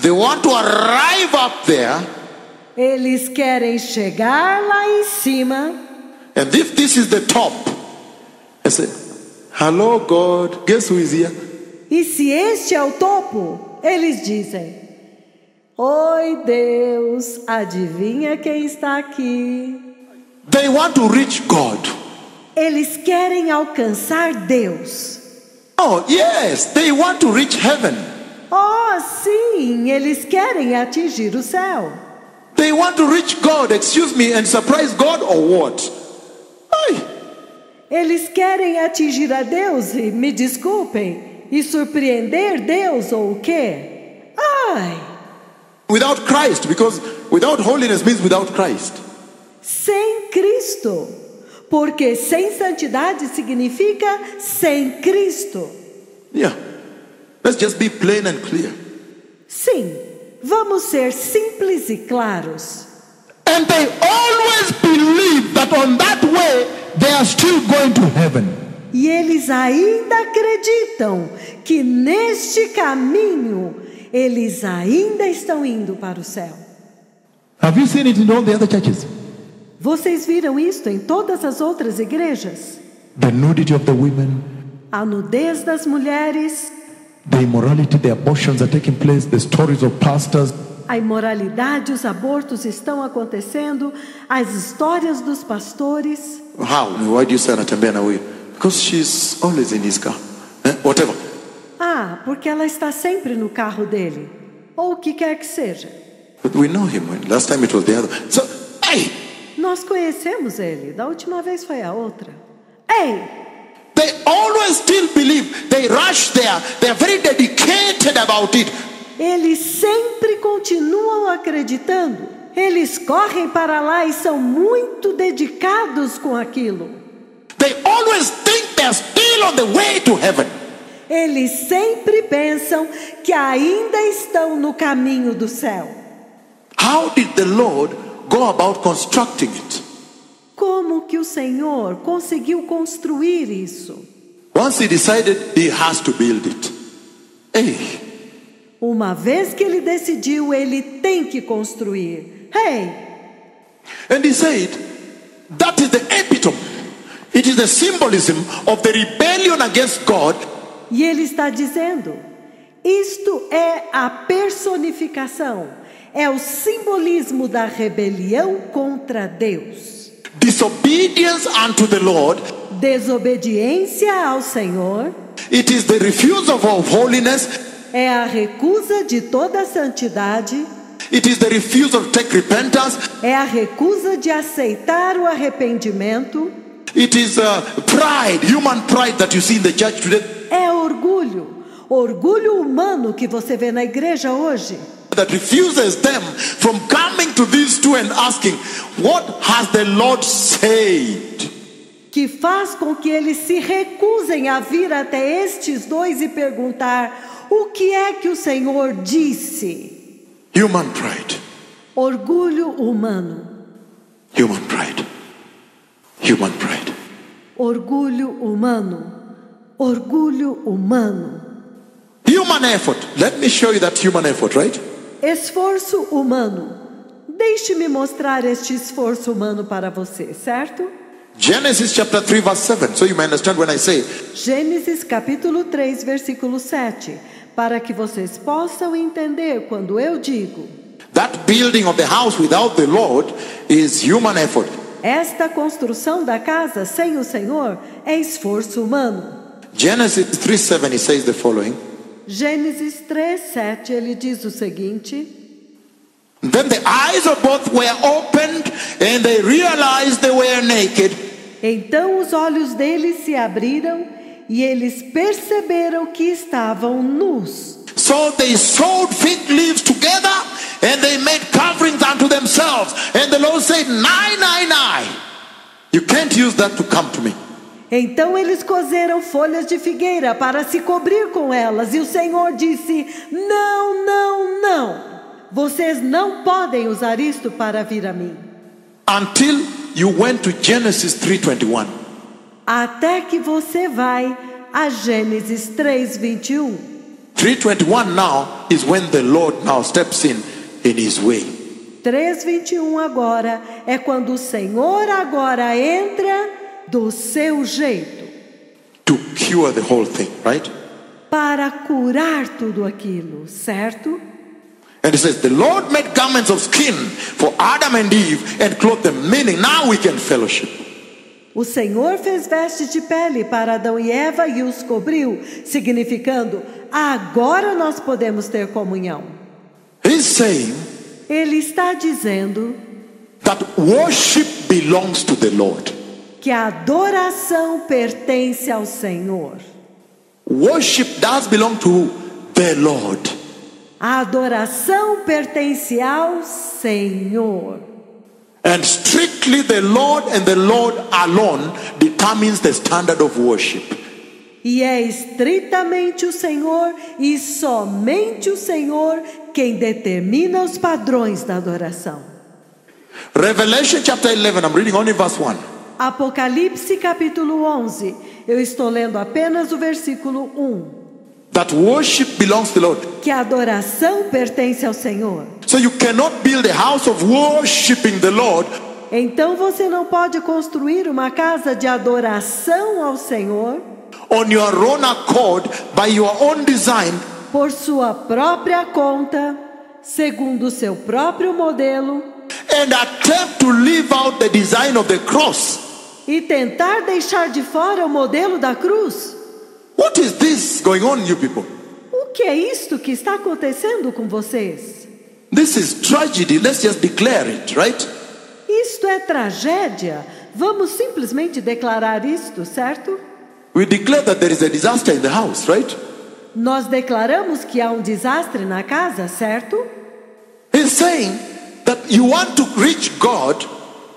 They want to arrive up there. Eles querem chegar lá em cima. And if this is the top, I say, hello God, guess who is here? E se este é o topo, eles dizem, oi Deus, adivinha quem está aqui? They want to reach God. Eles querem alcançar Deus. Oh, yes, they want to reach heaven. Oh, sim, eles querem atingir o céu. They want to reach God, excuse me, and surprise God or what? Ai. Eles querem atingir a Deus, e me desculpem, e surpreender Deus ou o quê? Ai! Without Christ, because without holiness means without Christ. Sem Cristo, porque sem santidade significa sem Cristo. Yeah, let's just be plain and clear. Sim, vamos ser simples e claros. And they always believe that on that way they are still going to heaven. E eles ainda acreditam que neste caminho eles ainda estão indo para o céu. Have you seen it in all the other churches? Vocês viram isto em todas as outras igrejas? The nudity of the women, A nudez das mulheres, the immorality, the abortions are taking place, the stories of pastors. a imoralidade, os abortos estão acontecendo, as histórias dos pastores. How? Why do you say anatembea na huyu? Because she's always in his car. Whatever. Ah, porque ela está sempre no carro dele. Ou o que quer que seja. But we know him. Last time it was the other. So, hey! Nós conhecemos ele. Da última vez foi a outra. Ei! They always still believe. They rush there. They are very dedicated about it. Eles sempre continuam acreditando. Eles correm para lá e são muito dedicados com aquilo. They always think they're still on the way to heaven. Eles sempre pensam que ainda estão no caminho do céu. How did the Lord go about constructing it? Como que o Senhor conseguiu construir isso? Once he decided, he has to build it. Hey! Uma vez que ele decidiu, ele tem que construir. Hey! And he said, that is the epitome. It is the symbolism of the rebellion against God. E ele está dizendo, isto é a personificação, é o simbolismo da rebelião contra Deus. Disobedience unto the Lord. Desobediência ao Senhor. It is the refusal of holiness. É a recusa de toda a santidade. It is the refusal to take repentance. É a recusa de aceitar o arrependimento. It is pride, human pride that you see in the church today. É orgulho, orgulho humano que você vê na igreja hoje. That refuses them from coming to these two and asking, what has the Lord said? Que faz com que eles se recusem a vir até estes dois e perguntar, o que é que o Senhor disse? Human pride. Orgulho humano. Human pride. Human pride. Orgulho humano. Orgulho humano. Human effort. Let me show you that human effort, right? Esforço humano. Deixe-me mostrar este esforço humano para você, certo? Genesis chapter 3 verse 7. So you may understand when I say. Gênesis capítulo 3 versículo 7. Para que vocês possam entender quando eu digo. That building of the house without the Lord is human effort. Esta construção da casa sem o Senhor é esforço humano. Genesis 3:7 he says the following. Gênesis 3:7 ele diz o seguinte: Then the eyes of both were opened and they realized they were naked. Então os olhos deles se abriram e eles perceberam que estavam nus. So they sewed fig leaves together and they made coverings unto themselves. And the Lord said, "Nai. You can't use that to come to me." Então eles coseram folhas de figueira para se cobrir com elas. E o Senhor disse: não, não, não. Vocês não podem usar isto para vir a mim. Until you went to Genesis 3:21. Até que você vai a Gênesis 3:21. 3:21 now is when the Lord now steps in his way. 3:21 agora é quando o Senhor agora entra do seu jeito. To cure the whole thing, right? Para curar tudo aquilo, certo? And it says, the Lord made garments of skin for Adam and Eve and clothed them, meaning now we can fellowship. O Senhor fez vestes de pele para Adão e Eva e os cobriu, significando, agora nós podemos ter comunhão. He's saying Ele está dizendo that worship belongs to the Lord. que a adoração pertence ao Senhor. Worship does belong to the Lord. A adoração pertence ao Senhor. And strictly the Lord and the Lord alone determines the standard of worship. E é estritamente o Senhor e somente o Senhor quem determina os padrões da adoração. Revelation chapter 11, I'm reading only verse 1. Apocalipse capítulo 11. Eu estou lendo apenas o versículo 1. That worship belongs to the Lord. Que a adoração pertence ao Senhor. So you cannot build a house of worshiping the Lord. Então você não pode construir uma casa de adoração ao Senhor On your own accord, by your own design, por sua própria conta, segundo o seu próprio modelo, and attempt to live out the design of the cross. e tentar deixar de fora o modelo da cruz. What is this going on, you people? O que é isto que está acontecendo com vocês? This is tragedy. Let's just declare it, right? Isto é tragédia. Vamos simplesmente declarar isto, certo? We declare that there is a disaster in the house, right? Nós declaramos que há um desastre na casa, certo? He's saying that you want to reach God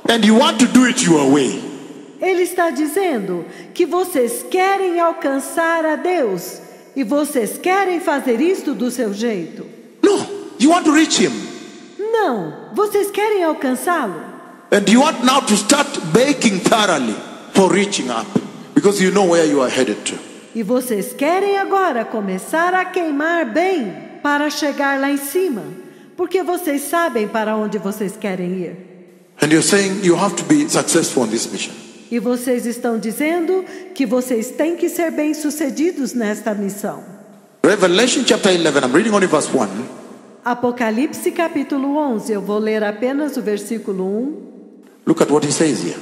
and you want to do it your way. Ele está dizendo que vocês querem alcançar a Deus e vocês querem fazer isto do seu jeito. No, you want to reach Him. Não, vocês querem alcançá-lo. And you want now to start baking thoroughly for reaching up. Because you know where you are headed to. E vocês querem agora começar a queimar bem para chegar lá em cima. Porque vocês sabem para onde vocês querem ir. And you're saying you have to be successful in this mission. E vocês estão dizendo que vocês têm que ser bem-sucedidos nesta missão. Revelation chapter 11, I'm reading only verse 1. Apocalipse capítulo 11, eu vou ler apenas o versículo 1. Look at what he says here.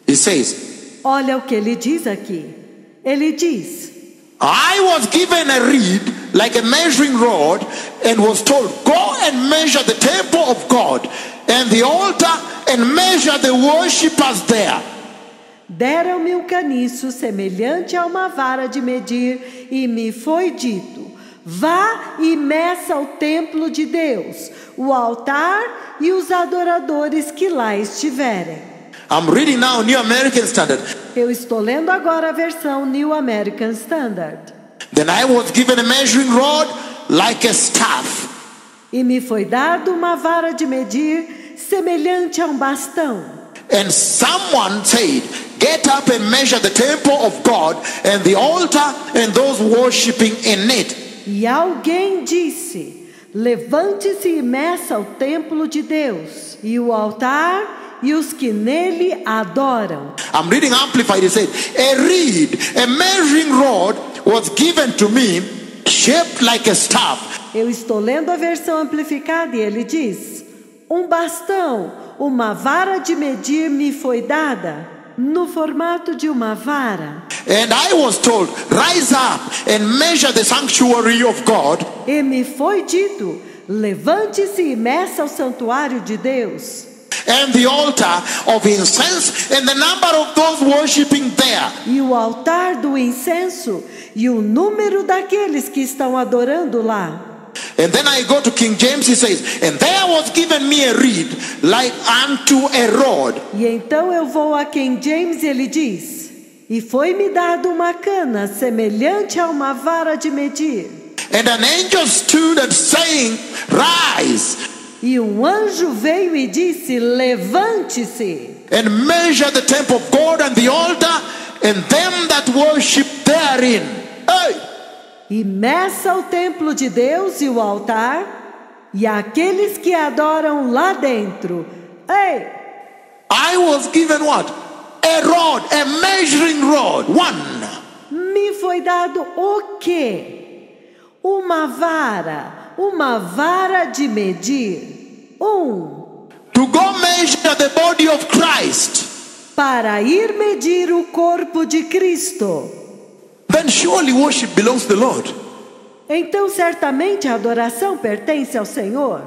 He says, Olha o que ele diz aqui. Ele diz: I was given a reed like a measuring rod and was told, go and measure the temple of God and the altar and measure the worshippers there. Deram-me um caniço semelhante a uma vara de medir e me foi dito: vá e meça o templo de Deus, o altar e os adoradores que lá estiverem. I'm reading now New American Standard. Eu estou lendo agora a versão New American Standard. Then I was given a measuring rod like a staff. E me foi dado uma vara de medir semelhante a um bastão. And someone said, get up and measure the temple of God and the altar and those worshiping in it. E alguém disse: levante-se e meça o templo de Deus e o altar e os que nele adoram. I'm reading Amplified. It said, a reed, a measuring rod was given to me, shaped like a staff. Eu estou lendo a versão amplificada e ele diz: um bastão, uma vara de medir me foi dada, no formato de uma vara. And I was told, rise up and measure the sanctuary of God. E me foi dito: levante-se e meça o santuário de Deus. and the altar of incense, and the number of those worshiping there. E o altar do incenso e o número daqueles que estão adorando lá. And then I go to King James, he says, and there was given me a reed like unto a rod. E então eu vou a King James e ele diz: e foi-me dado uma cana semelhante a uma vara de medir. And an angel stood and saying, rise. E um anjo veio e disse: levante-se. And measure the temple of God and the altar and them that worship therein. Hey! E meça o templo de Deus e o altar e aqueles que adoram lá dentro. Ei! I was given what? A rod, a measuring rod. One. Me foi dado o quê? Uma vara de medir. To go measure the body of Christ. Para ir medir o corpo de Cristo. Then surely worship belongs to the Lord. Então certamente a adoração pertence ao Senhor.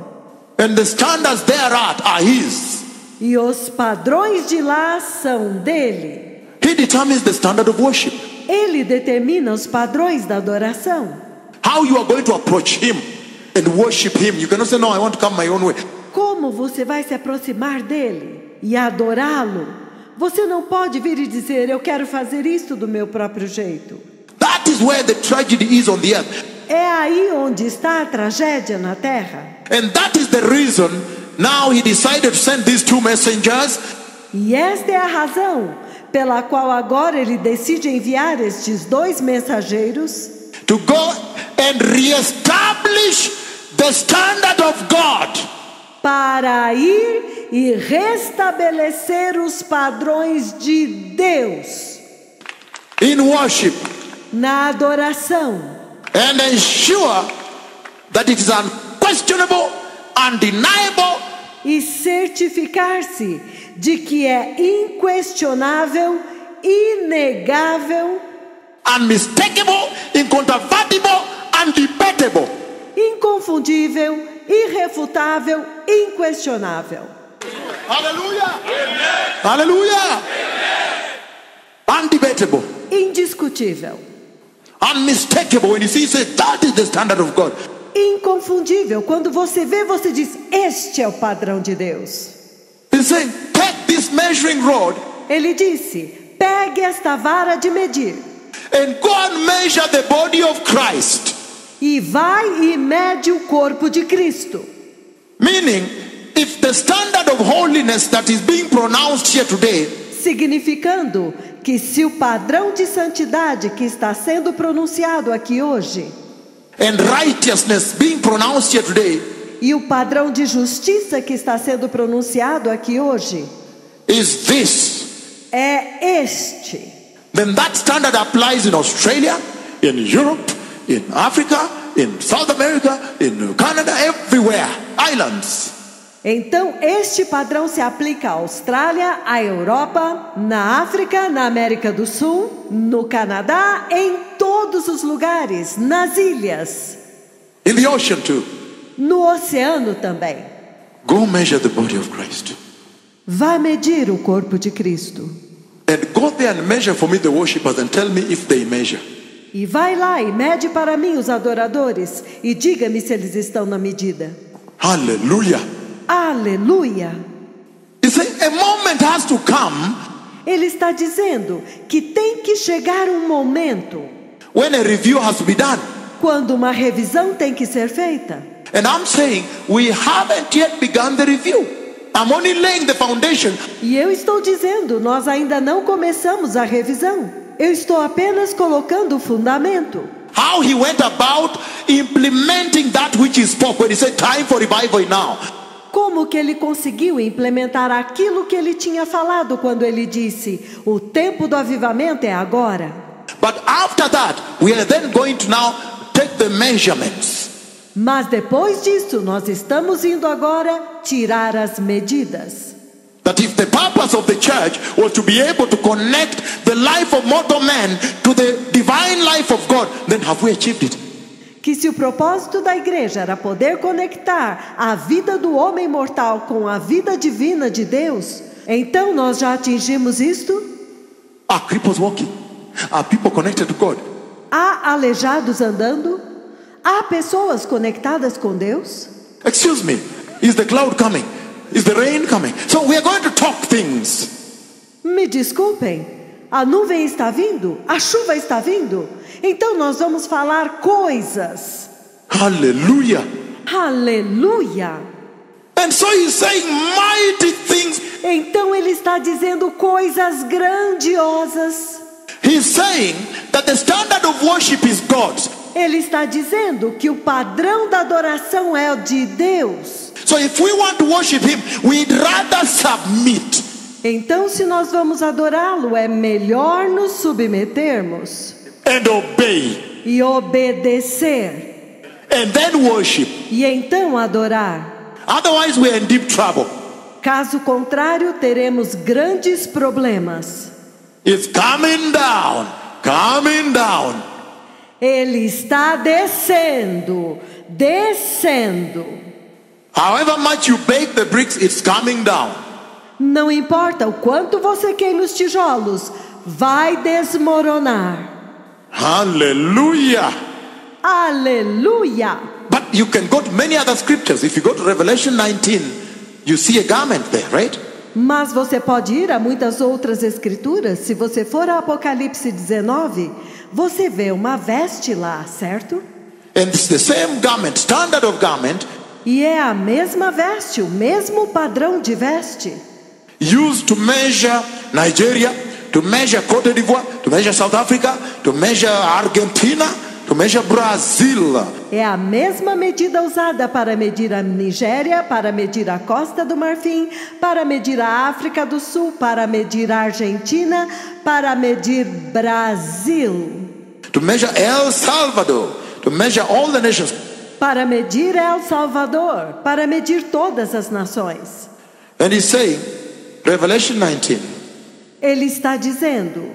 And the standards thereat are His. E os padrões de lá são dele. He determines the standard of worship. Ele determina os padrões da adoração. How you are going to approach Him and worship Him. You cannot say, no, I want to come my own way. Como você vai se aproximar dele e adorá-lo? Você não pode vir e dizer: eu quero fazer isto do meu próprio jeito. That is where the tragedy is on the earth. É aí onde está a tragédia na terra. And that is the reason now He decided to send these two messengers. E esta é a razão pela qual agora ele decide enviar estes dois mensageiros To go and reestablish the standard of God. Para ir e restabelecer os padrões de Deus In worship. na adoração. And ensure that it is unquestionable, undeniable, E certificar-se de que é inquestionável, inegável, unmistakable, incontrovertible, undebatable. inconfundível, irrefutável, inquestionável. Hallelujah. Hallelujah. Undebatable, Indiscutível. unmistakable. When you see, say that is the standard of God. Inconfundível. Quando você vê, você diz: este é o padrão de Deus. He's saying, take this measuring rod Ele disse: pegue esta vara de medir and go and measure the body of Christ. e vai e mede o corpo de Cristo. Meaning, if the standard of holiness that is being pronounced here today Significando que se o padrão de santidade que está sendo pronunciado aqui hoje and righteousness being pronounced here today e o padrão de justiça que está sendo pronunciado aqui hoje is this, é este, then that standard applies in Australia, in Europe, in Africa, in South America, in Canada, everywhere, islands. então este padrão se aplica à Austrália, à Europa, na África, na América do Sul, no Canadá, em todos os lugares, nas ilhas, In the ocean too. no oceano também. Go measure the body of Christ. Vá medir o corpo de Cristo. And go there and measure for me the worshippers and tell me if they measure. E vai lá e mede para mim os adoradores e diga-me se eles estão na medida. Hallelujah. Aleluia! He said a moment has to come Ele está dizendo que tem que chegar um momento when a review has to be done. quando uma revisão tem que ser feita. And I'm saying we haven't yet begun the review. I'm only laying the foundation. E eu estou dizendo, nós ainda não começamos a revisão. Eu estou apenas colocando o fundamento. How he went about implementing that which he spoke when he said time for revival now. Como que ele conseguiu implementar aquilo que ele tinha falado quando ele disse: o tempo do avivamento é agora. But after that, we are then going to now take the measurements. Mas depois disso, nós estamos indo agora tirar as medidas. That if the purpose of the church was to be able to connect the life of mortal man to the divine life of God, then have we achieved it? que se o propósito da igreja era poder conectar a vida do homem mortal com a vida divina de Deus, então nós já atingimos isto? Are cripples walking? Are people connected to God? Há aleijados andando? Há pessoas conectadas com Deus? Excuse me, is the cloud coming? Is the rain coming? So we are going to talk things. Me desculpem, a nuvem está vindo? A chuva está vindo? Então nós vamos falar coisas. Hallelujah. Aleluia! And so he's saying mighty things. Então ele está dizendo coisas grandiosas. He's saying that the standard of worship is God's. Ele está dizendo que o padrão da adoração é o de Deus. So if we want to worship him, we'd rather submit. Então, se nós vamos adorá-lo, é melhor nos submetermos And obey. e obedecer, And then worship. e então adorar. Otherwise we are in deep trouble. Caso contrário, teremos grandes problemas. It's coming down. Coming down. Ele está descendo, descendo. However much you bake the bricks, it's coming down. Não importa o quanto você queima os tijolos, vai desmoronar. Hallelujah. Aleluia! But you can go to many other scriptures. If you go to Revelation 19, you see a garment there, right? Mas você pode ir a muitas outras escrituras. Se você for a Apocalipse 19, você vê uma veste lá, certo? And it's the same garment, standard of garment, E é a mesma veste, o mesmo padrão de veste, used to measure Nigeria, to measure Cote d'Ivoire, to measure South Africa, to measure Argentina, to measure Brazil. é a mesma medida usada para medir a Nigéria, para medir a Costa do Marfim, para medir a África do Sul, para medir a Argentina, para medir Brasil, To measure El Salvador, to measure all the nations. para medir El Salvador, para medir todas as nações. And he's saying, Revelation 19, Ele está dizendo,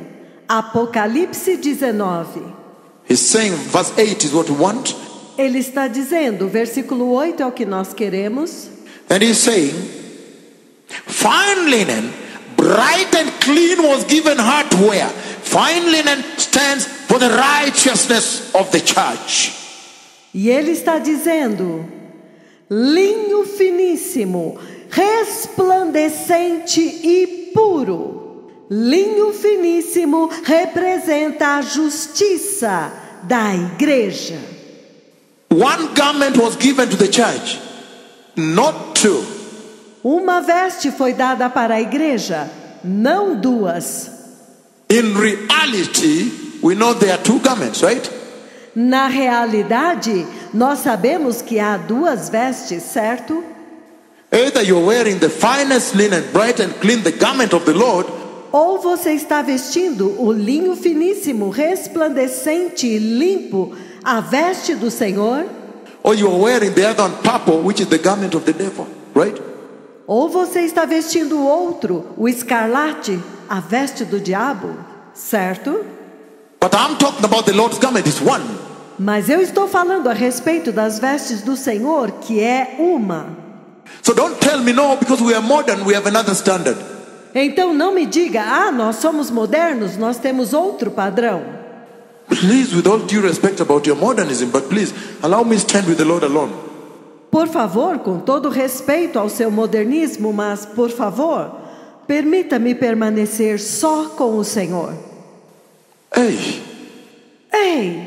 Apocalipse 19, he's saying, verse 8 is what we want. ele está dizendo, versículo 8 é o que nós queremos. And he's saying, fine linen, bright and clean was given her to wear. Fine linen stands for the righteousness of the church. E ele está dizendo, linho finíssimo, resplandecente e puro. Linho finíssimo representa a justiça da igreja. One garment was given to the church, not two. Uma veste foi dada para a igreja, não duas. In reality, we know there are two garments, right? Na realidade, nós sabemos que há duas vestes, certo? Either you're wearing the finest linen, bright and clean, the garment of the Lord, Ou você está vestindo o linho finíssimo, resplandecente e limpo, a veste do Senhor, or you're wearing the other one, purple, which is the garment of the devil, right? ou você está vestindo o outro, o escarlate, a veste do diabo, certo? But I'm talking about the Lord's garment, it's one. Mas eu estou falando a respeito das vestes do Senhor, que é uma. So don't tell me no, because we are modern, we have another standard. Então não me diga, nós somos modernos, nós temos outro padrão. Please, with all due respect about your modernism, but please, allow me to stand with the Lord alone. Por favor, com todo respeito ao seu modernismo, mas por favor, permita-me permanecer só com o Senhor. Hey, Ei,